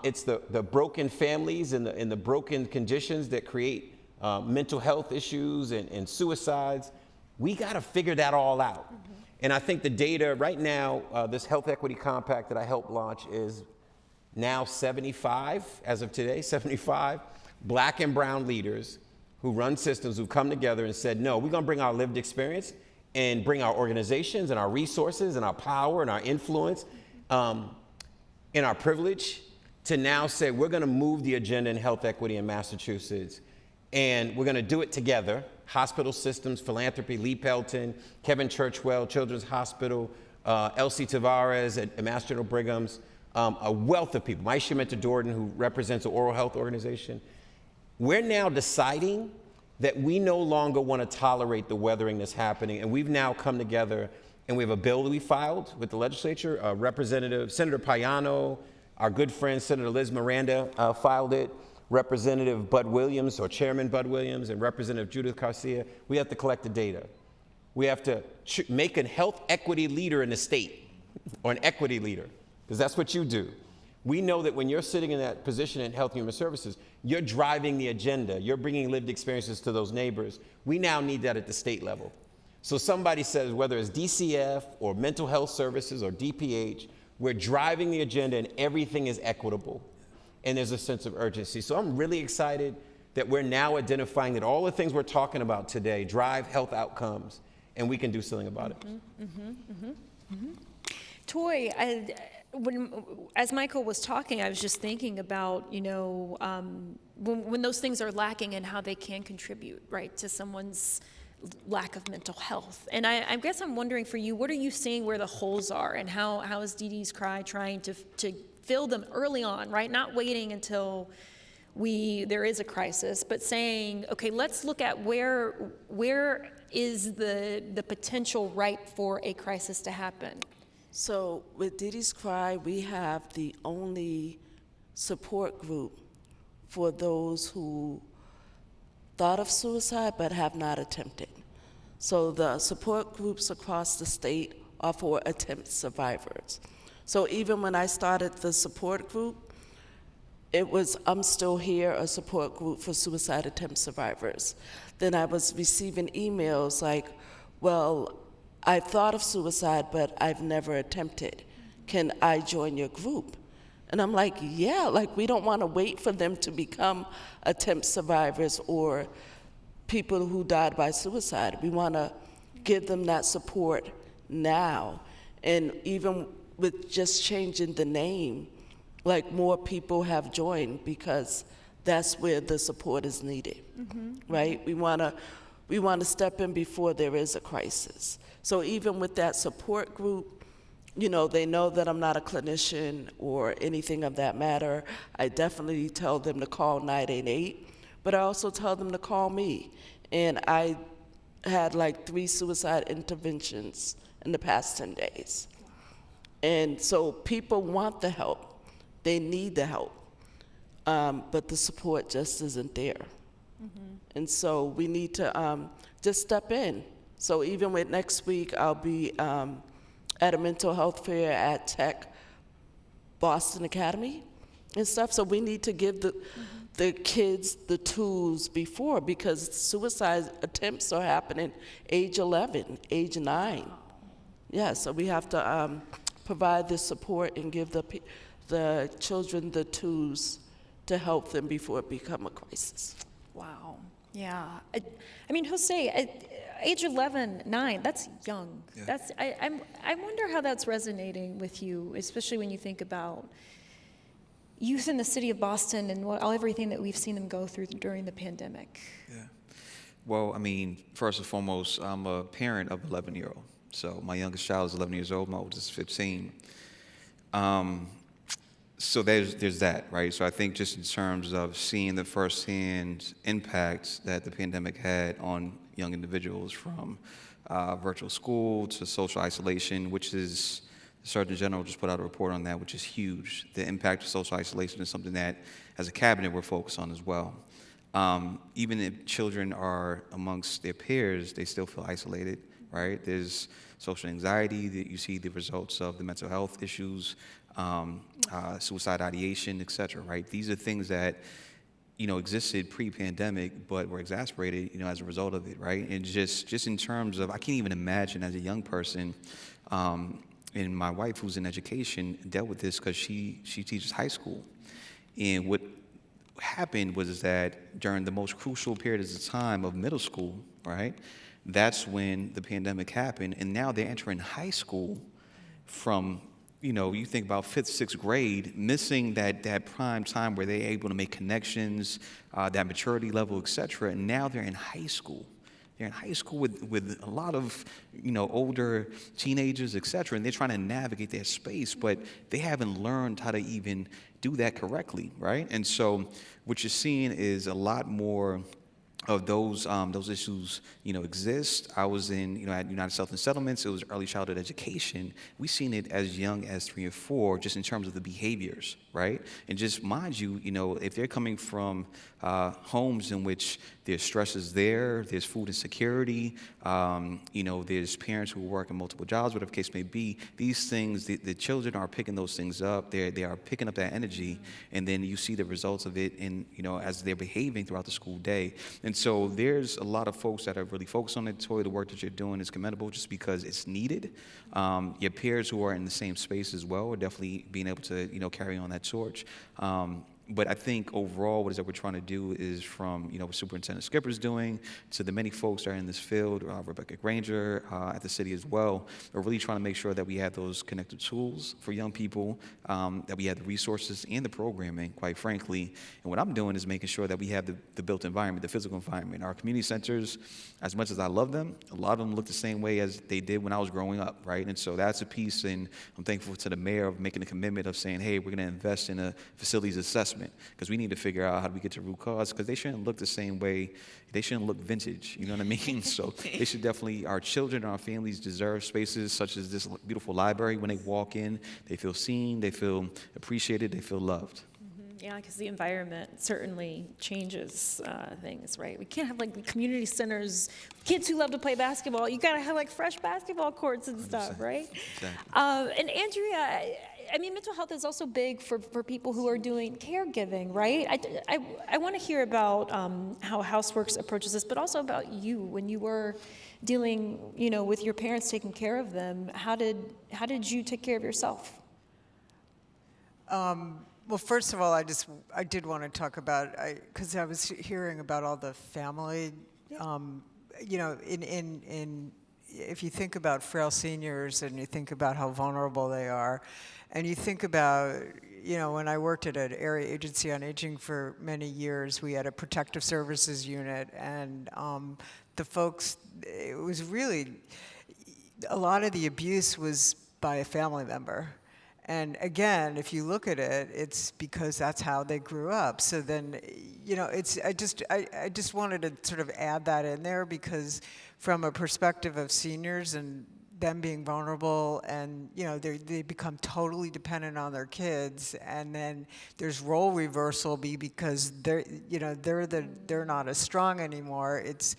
It's the broken families and the broken conditions that create mental health issues and suicides. We got to figure that all out. And I think the data right now, this Health Equity Compact that I helped launch is now 75, as of today, 75 black and brown leaders who run systems who come together and said, no, we're going to bring our lived experience and bring our organizations and our resources and our power and our influence and our privilege to now say we're going to move the agenda in health equity in Massachusetts, and we're going to do it together. Hospital systems, philanthropy, Lee Pelton, Kevin Churchwell, Children's Hospital, Elsie Tavares at Mass General Brigham's, a wealth of people. Maisha Mentor-Dordan, who represents the oral health organization. We're now deciding that we no longer want to tolerate the weathering that's happening, and we've now come together, and we have a bill that we filed with the legislature. Senator Payano, our good friend Senator Liz Miranda filed it. Representative Bud Williams, or Chairman Bud Williams, and Representative Judith Garcia. We have to collect the data. We have to make a health equity leader in the state, or an equity leader, because that's what you do. We know that when you're sitting in that position in Health and Human Services, you're driving the agenda. You're bringing lived experiences to those neighbors. We now need that at the state level. So somebody says, whether it's DCF or mental health services or DPH, we're driving the agenda and everything is equitable. And there's a sense of urgency. So I'm really excited that we're now identifying that all the things we're talking about today drive health outcomes, and we can do something about it. Toy, as Michael was talking, I was just thinking about, when those things are lacking and how they can contribute, right, to someone's lack of mental health. And I guess I'm wondering for you, what are you seeing where the holes are, and how is Dee Dee's Cry trying to fill them early on, right? Not waiting until there is a crisis, but saying, okay, let's look at where is the potential ripe for a crisis to happen. So with Dee Dee's Cry, we have the only support group for those who thought of suicide but have not attempted. So the support groups across the state are for attempt survivors. So even when I started the support group, it was I'm Still Here, a support group for suicide attempt survivors. Then I was receiving emails like, well, I thought of suicide, but I've never attempted. Can I join your group? And I'm like, yeah, like we don't want to wait for them to become attempt survivors or people who died by suicide. We want to give them that support now. And even with just changing the name, like more people have joined because that's where the support is needed, right? We want to step in before there is a crisis. So even with that support group, they know that I'm not a clinician or anything of that matter. I definitely tell them to call 988, but I also tell them to call me. And I had like 3 suicide interventions in the past 10 days. And so people want the help. They need the help. But the support just isn't there. And so we need to just step in. So even with next week, I'll be at a mental health fair at Tech Boston Academy and stuff. So we need to give the kids the tools before, because suicide attempts are happening age 11, age 9. Yeah, so we have to provide the support and give the children the tools to help them before it become a crisis. Wow. Yeah. I mean, Jose, age 11, 9, that's young. Yeah. I wonder how that's resonating with you, especially when you think about youth in the city of Boston and everything that we've seen them go through during the pandemic? Yeah. Well, I mean, first and foremost, I'm a parent of an 11-year-old. So my youngest child is 11 years old, my oldest is 15. So there's that, right? So I think just in terms of seeing the firsthand impacts that the pandemic had on young individuals, from virtual school to social isolation, which is, the Surgeon General just put out a report on that, which is huge. The impact of social isolation is something that, as a cabinet, we're focused on as well. Even if children are amongst their peers, they still feel isolated, right? There's social anxiety, that you see the results of the mental health issues, suicide ideation, et cetera, right? These are things that, existed pre-pandemic, but were exacerbated, as a result of it, right? And just in terms of, I can't even imagine as a young person, and my wife, who's in education, dealt with this because she teaches high school. And what happened was that during the most crucial periods of time of middle school, right, that's when the pandemic happened. And now they're entering high school from, you think about 5th, 6th grade, missing that prime time where they're able to make connections, that maturity level, et cetera. And now they're in high school. They're in high school with a lot of, older teenagers, et cetera, and they're trying to navigate their space, but they haven't learned how to even do that correctly, right? And so what you're seeing is a lot more of those issues, exist. I was in, at United Southern Settlements. It was early childhood education. We've seen it as young as 3 and 4, just in terms of the behaviors, right? And just mind you, if they're coming from homes in which there's stresses there's food insecurity, there's parents who work in multiple jobs, whatever the case may be. These things, the children are picking those things up. They are picking up that energy, and then you see the results of it in, as they're behaving throughout the school day. And so there's a lot of folks that are really focused on it. Toy, the work that you're doing is commendable just because it's needed. Your peers who are in the same space as well are definitely being able to, carry on that torch. But I think overall, what is that we're trying to do is from, what Superintendent Skipper's doing to the many folks that are in this field, Rebecca Granger at the city as well, are really trying to make sure that we have those connected tools for young people, that we have the resources and the programming, quite frankly. And what I'm doing is making sure that we have the built environment, the physical environment. Our community centers, as much as I love them, a lot of them look the same way as they did when I was growing up, right? And so that's a piece, and I'm thankful to the mayor of making a commitment of saying, hey, we're going to invest in a facilities assessment, because we need to figure out how do we get to root cause, because they shouldn't look the same way. They shouldn't look vintage, you know what I mean? So they should definitely, our children and our families deserve spaces such as this beautiful library. When they walk in, they feel seen, they feel appreciated, they feel loved. Yeah, because the environment certainly changes things, right? We can't have like community centers, kids who love to play basketball. You gotta have like fresh basketball courts and stuff, right? Exactly. And Andrea, I mean, mental health is also big for people who are doing caregiving, right? I want to hear about how Houseworks approaches this, but also about you when you were dealing, with your parents taking care of them. How did you take care of yourself? Well, first of all, I did want to talk about, because I was hearing about all the family, if you think about frail seniors and you think about how vulnerable they are, and you think about, when I worked at an area agency on aging for many years, we had a protective services unit, and the folks, it was really, a lot of the abuse was by a family member. And again, if you look at it, it's because that's how they grew up. So then, I just wanted to sort of add that in there, because from a perspective of seniors and them being vulnerable, and they become totally dependent on their kids, and then there's role reversal because they're not as strong anymore. It's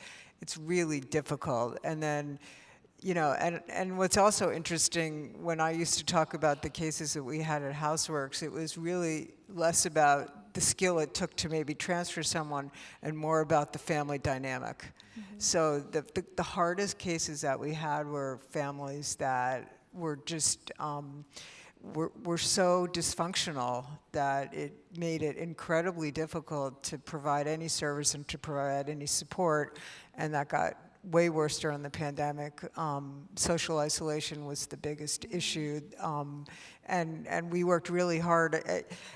really difficult. And then, and what's also interesting, when I used to talk about the cases that we had at Houseworks, it was really less about the skill it took to maybe transfer someone and more about the family dynamic. Mm-hmm. So the hardest cases that we had were families that were just, were so dysfunctional that it made it incredibly difficult to provide any service and to provide any support, and that got way worse during the pandemic. Social isolation was the biggest issue, and we worked really hard.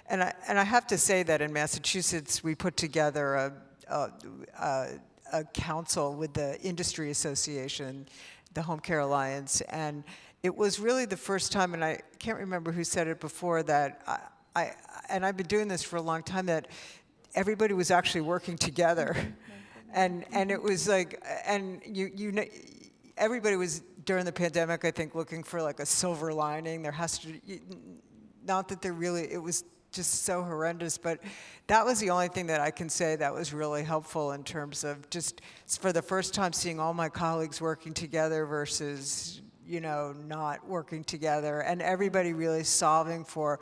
And I have to say that in Massachusetts, we put together a council with the industry association, the Home Care Alliance, and it was really the first time, and I can't remember who said it before, that I've been doing this for a long time, that everybody was actually working together. And it was like, and you know, everybody was during the pandemic, I think, looking for like a silver lining. There has to, not that there really, it was just so horrendous, but that was the only thing that I can say that was really helpful in terms of just, for the first time, seeing all my colleagues working together versus, you know, not working together, and everybody really solving for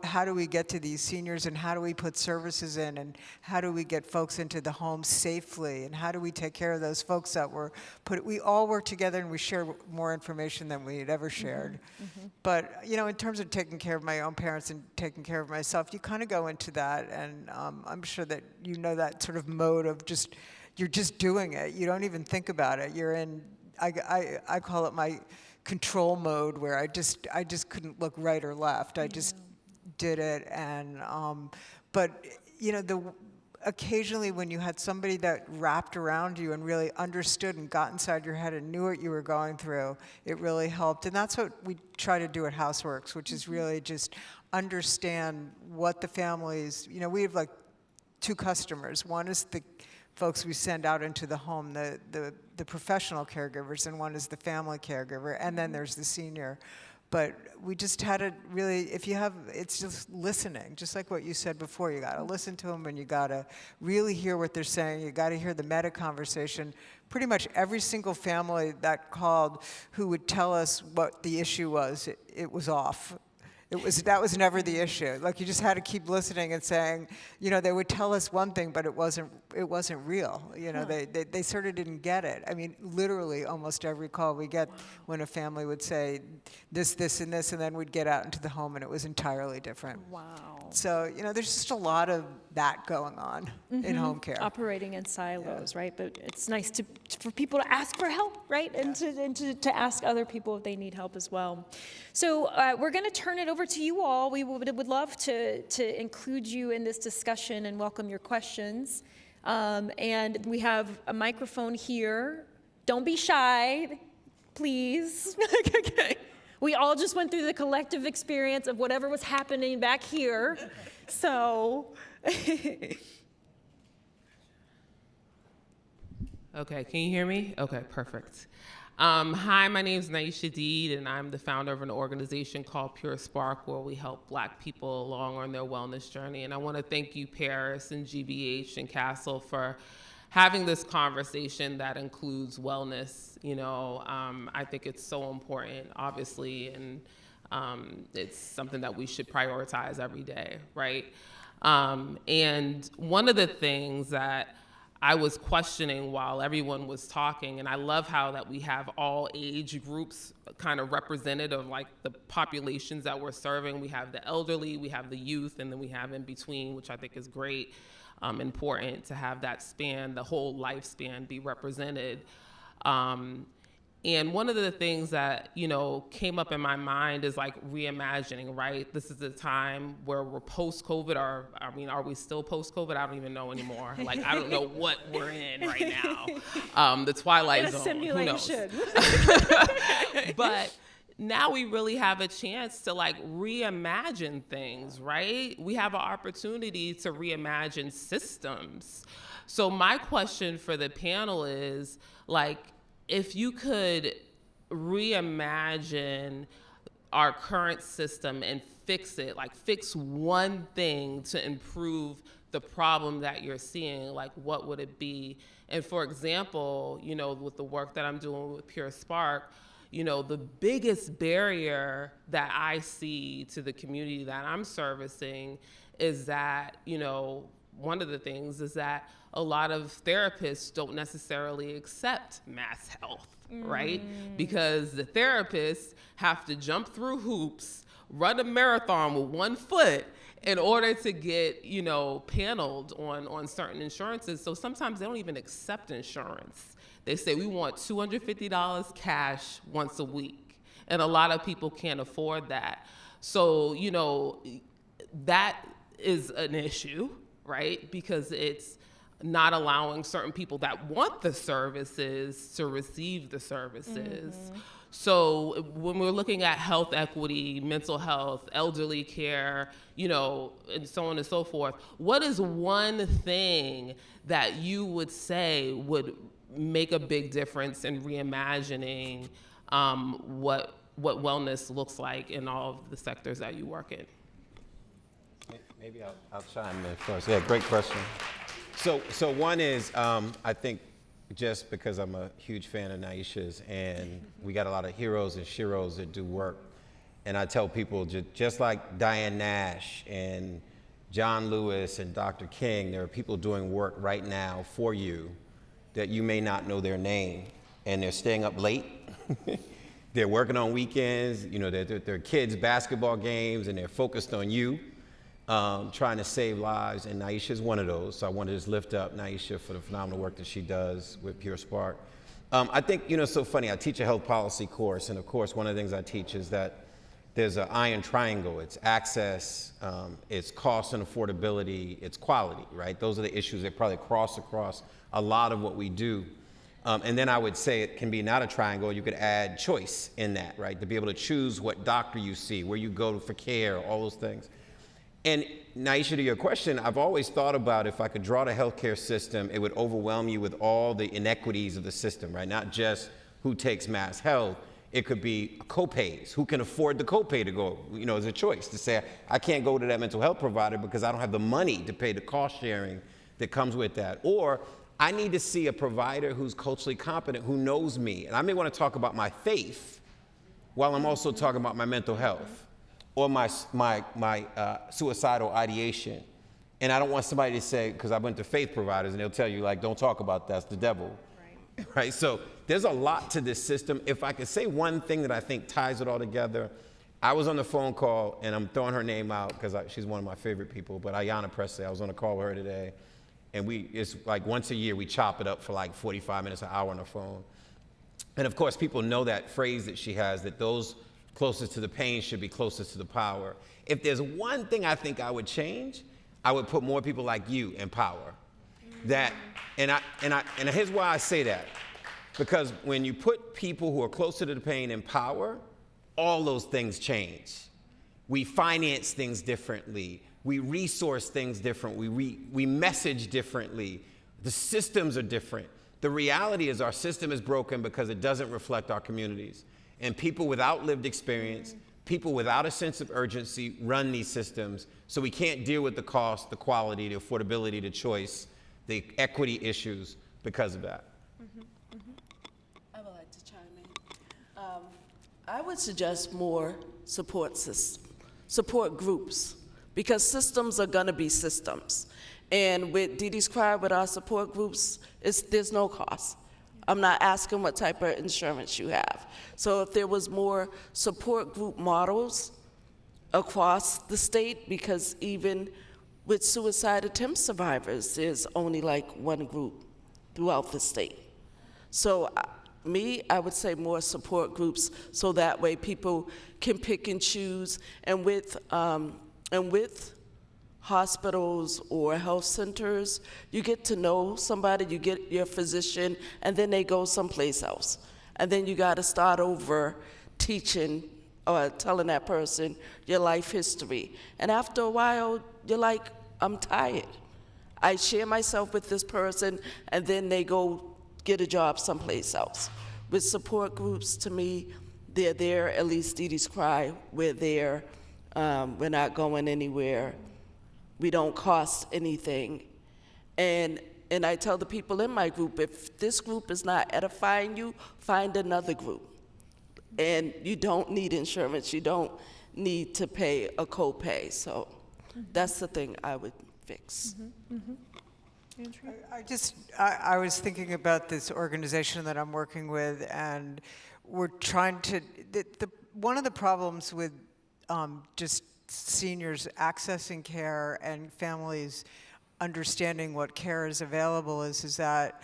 how do we get to these seniors, and how do we put services in, and how do we get folks into the home safely, and how do we take care of those folks that were we all work together, and we share more information than we had ever shared. But, you know, in terms of taking care of my own parents and taking care of myself, you kind of go into that, and I'm sure that you know that sort of mode of just, you're just doing it. You don't even think about it. You're in, I call it my control mode, where I just couldn't look right or left. I just did it, and but you know, occasionally when you had somebody that wrapped around you and really understood and got inside your head and knew what you were going through, it really helped. And that's what we try to do at Houseworks, which is really just understand what the families, you know, we have like 2 customers. One is the folks we send out into the home, the professional caregivers, and one is the family caregiver, and then there's the senior. But we just had to really, it's just listening, just like what you said before. You got to listen to them, and you got to really hear what they're saying. You got to hear the meta conversation. Pretty much every single family that called who would tell us what the issue was, it was off. That was never the issue. Like, you just had to keep listening and saying, you know, they would tell us one thing, but it wasn't real. You know, they sort of didn't get it. I mean, literally almost every call we get, when a family would say this, and this, and then we'd get out into the home and it was entirely different. Wow. So, you know, there's just a lot of that going on in home care. Operating in silos, right? But it's nice for people to ask for help, right? And to ask other people if they need help as well. So we're going to turn it over to you all. We would love to include you in this discussion and welcome your questions. And we have a microphone here. Don't be shy, please. Okay. We all just went through the collective experience of whatever was happening back here. So. Okay, can you hear me? Okay, perfect. Hi, my name is Naisha Deed, and I'm the founder of an organization called Pure Spark, where we help Black people along on their wellness journey. And I want to thank you, Paris and GBH and Castle, for having this conversation that includes wellness. You know, I think it's so important, obviously, and it's something that we should prioritize every day, right? And one of the things that I was questioning while everyone was talking, and I love how that we have all age groups kind of represented of like the populations that we're serving. We have the elderly, we have the youth, and then we have in between, which I think is great, important to have that span, the whole lifespan be represented. And one of the things that, you know, came up in my mind is like reimagining, right? This is a time where we're post-COVID, or, I mean, are we still post-COVID? I don't even know anymore. Like, I don't know what we're in right now. The Twilight Zone, simulation. Who knows? But now we really have a chance to like reimagine things, right? We have an opportunity to reimagine systems. So my question for the panel is, like, if you could reimagine our current system and fix it, like fix one thing to improve the problem that you're seeing, like what would it be? And for example, you know, with the work that I'm doing with Pure Spark, you know, the biggest barrier that I see to the community that I'm servicing is that, you know, one of the things is that a lot of therapists don't necessarily accept mass health, right? Because the therapists have to jump through hoops, run a marathon with one foot in order to get, you know, paneled on certain insurances. So sometimes they don't even accept insurance. They say we want $250 cash once a week. And a lot of people can't afford that. So, you know, that is an issue, right? Because it's not allowing certain people that want the services to receive the services. Mm-hmm. So when we're looking at health equity, mental health, elderly care, you know, and so on and so forth, what is one thing that you would say would make a big difference in reimagining what wellness looks like in all of the sectors that you work in? Maybe I'll chime in first. Yeah, great question. So one is, I think, just because I'm a huge fan of Naisha's, and we got a lot of heroes and sheroes that do work. And I tell people, just like Diane Nash and John Lewis and Dr. King, there are people doing work right now for you that you may not know their name, and they're staying up late. They're working on weekends, you know, they're kids' basketball games, and they're focused on you, trying to save lives, and Naisha's one of those. So I want to just lift up Naisha for the phenomenal work that she does with Pure Spark. I think, you know, it's so funny, I teach a health policy course, and of course, one of the things I teach is that there's an iron triangle. It's access, it's cost and affordability, it's quality, right? Those are the issues that probably cross across a lot of what we do. And then I would say it can be not a triangle, you could add choice in that, right? To be able to choose what doctor you see, where you go for care, all those things. And Naisha, to your question, I've always thought about if I could draw the healthcare system, it would overwhelm you with all the inequities of the system, right? Not just who takes mass health, it could be co-pays. Who can afford the copay to go, you know, as a choice to say, I can't go to that mental health provider because I don't have the money to pay the cost sharing that comes with that. Or I need to see a provider who's culturally competent, who knows me. And I may want to talk about my faith while I'm also talking about my mental health or my suicidal ideation. And I don't want somebody to say, because I went to faith providers and they'll tell you, like, don't talk about that, that's the devil. Right? So there's a lot to this system. If I could say one thing that I think ties it all together, I was on the phone call, and I'm throwing her name out because she's one of my favorite people, but Ayanna Presley, I was on a call with her today. And it's like once a year we chop it up for like 45 minutes, an hour on the phone. And of course, people know that phrase that she has, that those closest to the pain should be closest to the power. If there's one thing I think I would change, I would put more people like you in power. That, and here's why I say that. Because when you put people who are closer to the pain in power, all those things change. We finance things differently. We resource things differently. We message differently. The systems are different. The reality is our system is broken because it doesn't reflect our communities. And people without lived experience, people without a sense of urgency run these systems. So we can't deal with the cost, the quality, the affordability, the choice, the equity issues because of that. I would like to chime in. I would suggest more support groups, because systems are going to be systems. And with Dee Dee's Cry, with our support groups, there's no cost. I'm not asking what type of insurance you have. So if there was more support group models across the state, because even with suicide attempt survivors, there's only like one group throughout the state. So I would say more support groups, so that way people can pick and choose. And with hospitals or health centers, you get to know somebody, you get your physician, and then they go someplace else. And then you got to start over teaching or telling that person your life history. And after a while, you're like, I'm tired. I share myself with this person, and then they go get a job someplace else. With support groups, to me, they're there, at least Dee Dee's Cry, we're there. We're not going anywhere. We don't cost anything. And I tell the people in my group, if this group is not edifying you, find another group. And you don't need insurance. You don't need to pay a copay. So that's the thing I would fix. I was thinking about this organization that I'm working with, and we're trying to, one of the problems with just seniors accessing care and families understanding what care is available is that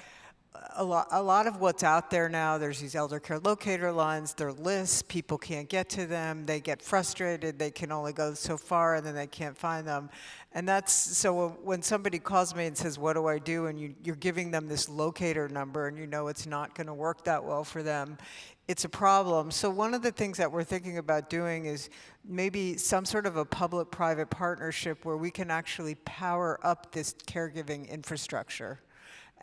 a lot of what's out there now, there's these elder care locator lines, they're lists, people can't get to them, they get frustrated, they can only go so far and then they can't find them. And that's, so when somebody calls me and says, what do I do? And you're giving them this locator number and you know it's not gonna work that well for them, it's a problem. So one of the things that we're thinking about doing is maybe some sort of a public-private partnership where we can actually power up this caregiving infrastructure.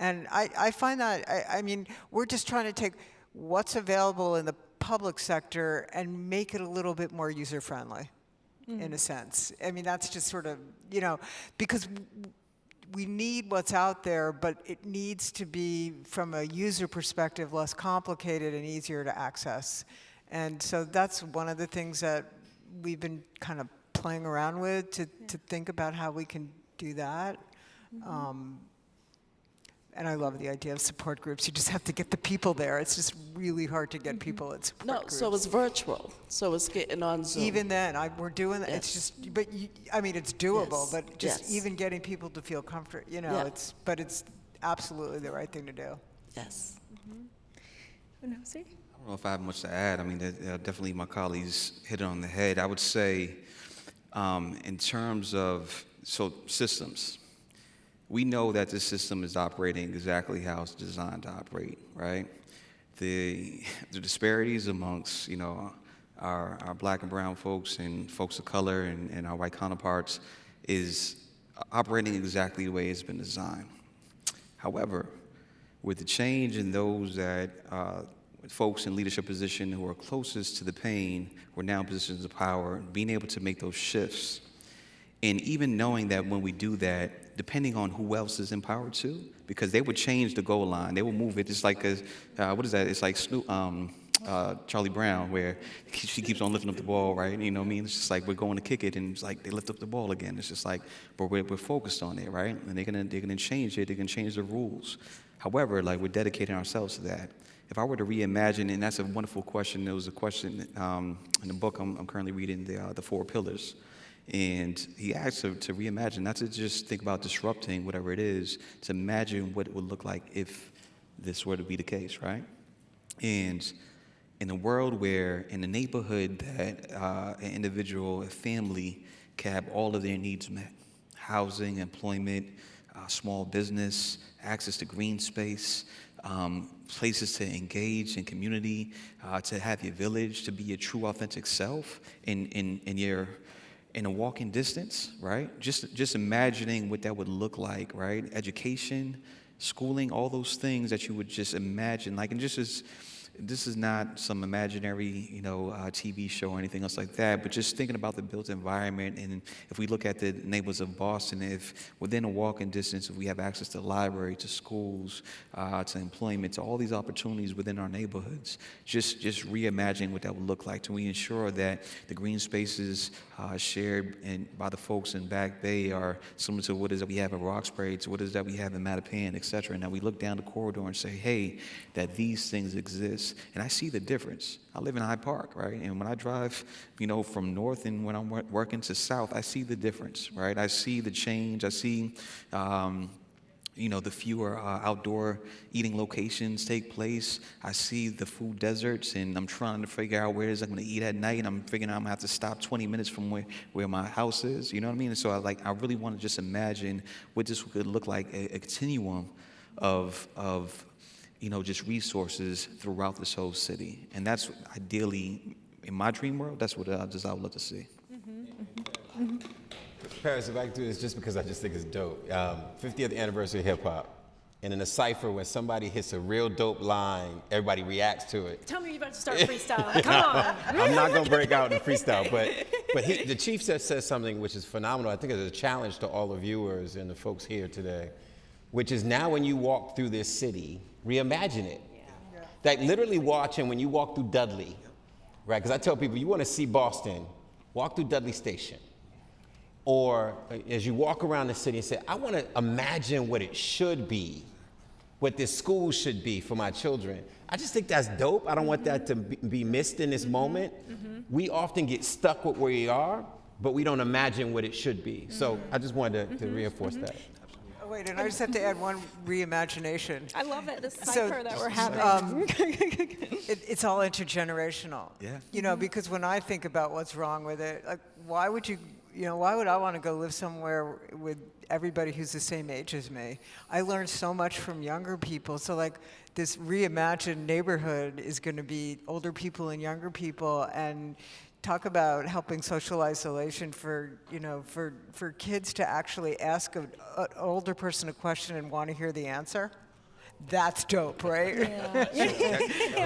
And I find that, I mean, we're just trying to take what's available in the public sector and make it a little bit more user-friendly, in a sense. I mean, that's just sort of, you know, because we need what's out there, but it needs to be, from a user perspective, less complicated and easier to access. And so that's one of the things that we've been kind of playing around with to think about how we can do that. And I love the idea of support groups. You just have to get the people there. It's just really hard to get people at support groups. So it's virtual. So it's getting on Zoom. Even then, we're doing that. Yes. It's just, but I mean, it's doable. Yes. But just Yes. even getting people to feel comfortable, you know, Yeah. it's absolutely the right thing to do. Yes. I don't know if I have much to add. I mean, definitely my colleagues hit it on the head. I would say, in terms of systems, we know that this system is operating exactly how it's designed to operate, right? The disparities amongst, you know, our black and brown folks and folks of color and our white counterparts is operating exactly the way it's been designed. However, with the change in those that folks in leadership position who are closest to the pain, who are now in positions of power, being able to make those shifts, and even knowing that when we do that, depending on who else is in power too, because they would change the goal line, they will move it. It's like what is that? It's like Charlie Brown, where she keeps on lifting up the ball, right? You know what I mean? It's just like we're going to kick it, and it's like they lift up the ball again. It's just like, but we're focused on it, right? And they're gonna change it. They can change the rules. However, like we're dedicating ourselves to that. If I were to reimagine, and that's a wonderful question. There was a question in the book I'm currently reading, the 4 Pillars. And he asked to reimagine, not to just think about disrupting whatever it is, to imagine what it would look like if this were to be the case, right? And in a world where, in a neighborhood that an individual, a family can have all of their needs met, housing, employment, small business, access to green space, places to engage in community, to have your village, to be your true authentic self in a walking distance, right? Just imagining what that would look like, right? Education, schooling, all those things that you would just imagine, like, and just as this is not some imaginary, TV show or anything else like that, but just thinking about the built environment. And if we look at the neighborhoods of Boston, if within a walking distance, if we have access to library, to schools, to employment, to all these opportunities within our neighborhoods, just reimagining what that would look like. To we ensure that the green spaces shared by the folks in Back Bay are similar to what is that we have in Roxbury, to what is that we have in Mattapan, et cetera. And now we look down the corridor and say, hey, that these things exist. And I see the difference. I live in Hyde Park, right? And when I drive, from north and when I'm working to south, I see the difference, right? I see the change. I see, the fewer outdoor eating locations take place. I see the food deserts, and I'm trying to figure out where it is I'm going to eat at night, and I'm figuring out I'm going to have to stop 20 minutes from where my house is, you know what I mean? And so I really want to just imagine what this could look like, a continuum of just resources throughout this whole city. And that's ideally, in my dream world, that's what I would love to see. Mm-hmm. Mm-hmm. Paris, if I can do this just because I just think it's dope. 50th anniversary of hip hop. And in a cipher, when somebody hits a real dope line, everybody reacts to it. Tell me you're about to start freestyle. Come on. I'm not going to break out in freestyle, but the chief says something which is phenomenal. I think it's a challenge to all the viewers and the folks here today, which is now when you walk through this city, reimagine it. Yeah. Like literally watching when you walk through Dudley, right? Because I tell people, you want to see Boston, walk through Dudley Station. Or as you walk around the city and say, I want to imagine what it should be, what this school should be for my children. I just think that's dope. I don't want that to be missed in this moment. Mm-hmm. We often get stuck with where we are, but we don't imagine what it should be. Mm-hmm. So I just wanted to reinforce that. Oh, wait, and I just have to add one reimagination. I love it, this So, cipher that we're having. It's all intergenerational. Yeah. You know, because when I think about what's wrong with it, like, why would why would I want to go live somewhere with everybody who's the same age as me? I learned so much from younger people. So, like, this reimagined neighborhood is going to be older people and younger people, and talk about helping social isolation for kids to actually ask an older person a question and want to hear the answer. That's dope, right? Yeah,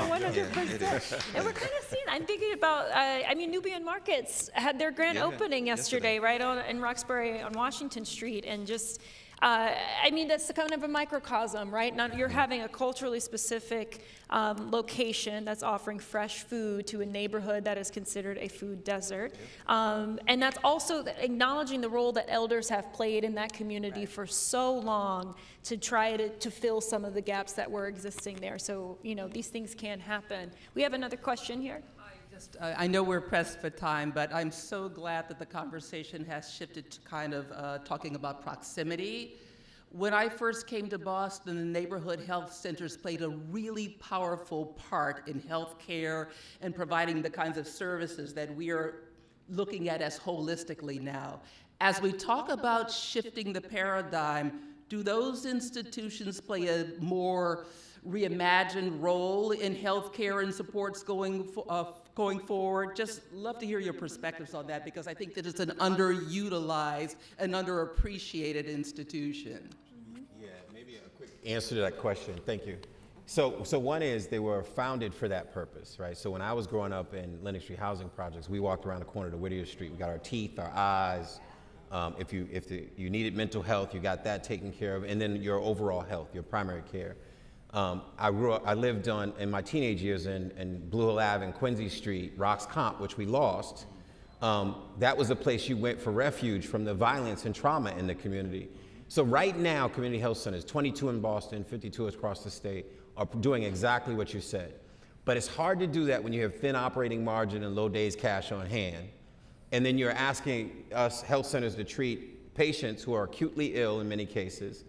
100%. And we're kind of seeing, I'm thinking about, Nubian Markets had their grand opening yesterday, right in Roxbury on Washington Street, and just, that's kind of a microcosm, right? You're having a culturally specific location that's offering fresh food to a neighborhood that is considered a food desert. And that's also acknowledging the role that elders have played in that community for so long to try to fill some of the gaps that were existing there. So, these things can happen. We have another question here. I know we're pressed for time, but I'm so glad that the conversation has shifted to kind of talking about proximity. When I first came to Boston, the neighborhood health centers played a really powerful part in healthcare and providing the kinds of services that we are looking at as holistically now. As we talk about shifting the paradigm, do those institutions play a more reimagined role in healthcare and supports going forward? Just love to hear your perspectives on that, because I think that it's an underutilized and underappreciated institution. Yeah, maybe a quick answer to that question. Thank you. So one is they were founded for that purpose, right? So when I was growing up in Lenox Street housing projects, we walked around the corner to Whittier Street. We got our teeth, our eyes. If you needed mental health, you got that taken care of, and then your overall health, your primary care. I lived in my teenage years in Blue Hill Ave and Quincy Street, Rox Comp, which we lost. That was a place you went for refuge from the violence and trauma in the community. So right now, community health centers, 22 in Boston, 52 across the state, are doing exactly what you said. But it's hard to do that when you have thin operating margin and low days cash on hand. And then you're asking us health centers to treat patients who are acutely ill in many cases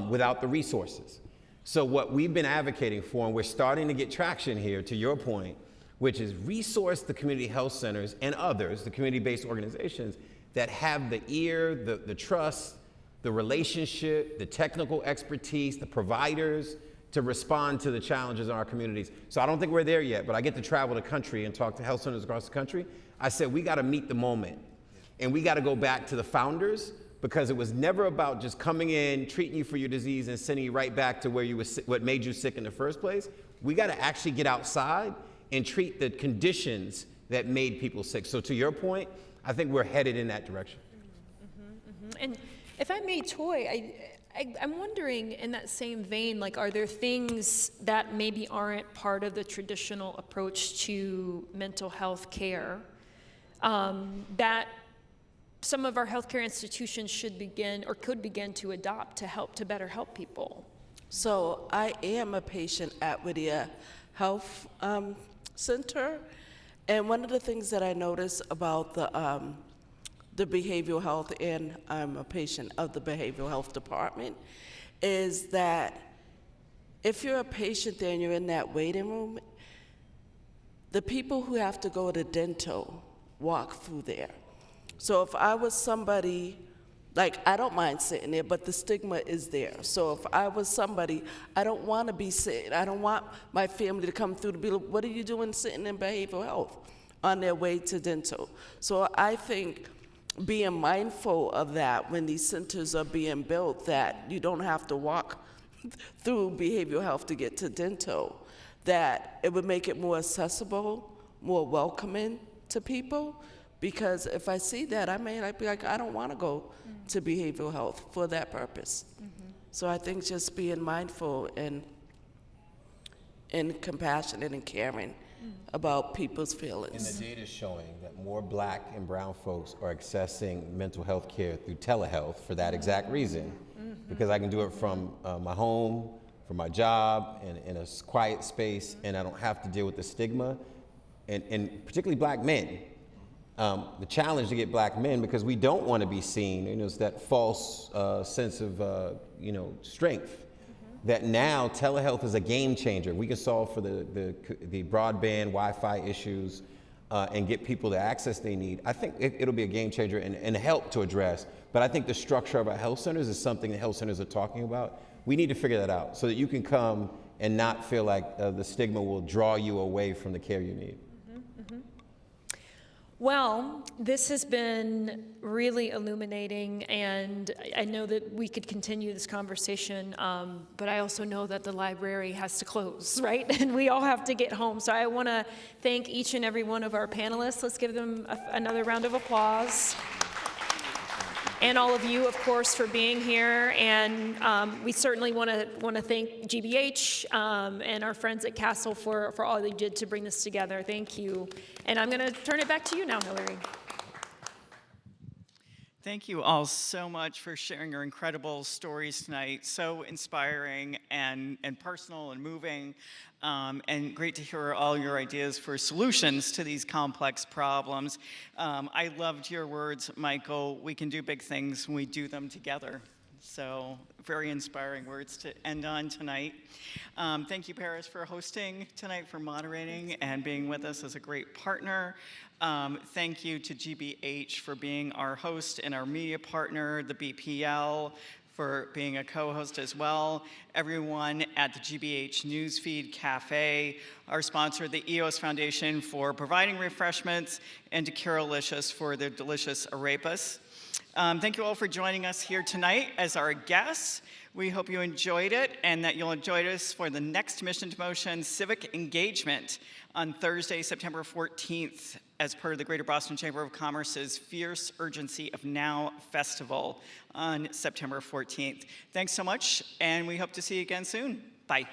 without the resources. So what we've been advocating for, and we're starting to get traction here, to your point, which is resource the community health centers and others, the community-based organizations that have the ear, the trust, the relationship, the technical expertise, the providers to respond to the challenges in our communities. So I don't think we're there yet, but I get to travel the country and talk to health centers across the country. I said, we gotta meet the moment. And we gotta go back to the founders, because it was never about just coming in, treating you for your disease, and sending you right back to where you was, what made you sick in the first place. We got to actually get outside and treat the conditions that made people sick. So to your point, I think we're headed in that direction. And if I may, Toy, I'm wondering in that same vein, like, are there things that maybe aren't part of the traditional approach to mental health care that some of our healthcare institutions should begin or could begin to adopt to better help people? So I am a patient at Whittier Health Center, and one of the things that I notice about the behavioral health, and I'm a patient of the behavioral health department, is that if you're a patient there and you're in that waiting room, the people who have to go to dental walk through there. So if I was somebody, like, I don't mind sitting there, but the stigma is there. So if I was somebody, I don't want to be sitting. I don't want my family to come through to be like, what are you doing sitting in behavioral health on their way to dental? So I think being mindful of that when these centers are being built, that you don't have to walk through behavioral health to get to dental, that it would make it more accessible, more welcoming to people. Because if I see that, I may be like, I don't want to go to behavioral health for that purpose. So I think just being mindful and compassionate and caring about people's feelings. And the data is showing that more Black and brown folks are accessing mental health care through telehealth for that exact reason. Because I can do it from my home, from my job, in a quiet space, and I don't have to deal with the stigma. And particularly Black men, The challenge to get black men, because we don't want to be seen, it's that false sense of, strength. That now telehealth is a game changer. We can solve for the broadband, Wi-Fi issues, and get people the access they need. I think it'll be a game changer and help to address. But I think the structure of our health centers is something that health centers are talking about. We need to figure that out so that you can come and not feel like the stigma will draw you away from the care you need. Well, this has been really illuminating, and I know that we could continue this conversation, but I also know that the library has to close, right? And we all have to get home. So I want to thank each and every one of our panelists. Let's give them another round of applause. And all of you, of course, for being here. And we certainly want to thank GBH and our friends at Castle for all they did to bring this together. Thank you. And I'm going to turn it back to you now, Hillary. Thank you all so much for sharing your incredible stories tonight. So inspiring and personal and moving, and great to hear all your ideas for solutions to these complex problems. I loved your words, Michael. We can do big things when we do them together. So very inspiring words to end on tonight. Thank you, Paris, for hosting tonight, for moderating and being with us as a great partner. Thank you to GBH for being our host and our media partner, the BPL for being a co-host as well, everyone at the GBH Newsfeed Cafe, our sponsor, the EOS Foundation, for providing refreshments, and to Carolicious for their delicious arepas. Thank you all for joining us here tonight as our guests. We hope you enjoyed it and that you'll enjoy us for the next Mission to Motion Civic Engagement on Thursday, September 14th, as part of the Greater Boston Chamber of Commerce's Fierce Urgency of Now Festival on September 14th. Thanks so much, and we hope to see you again soon. Bye.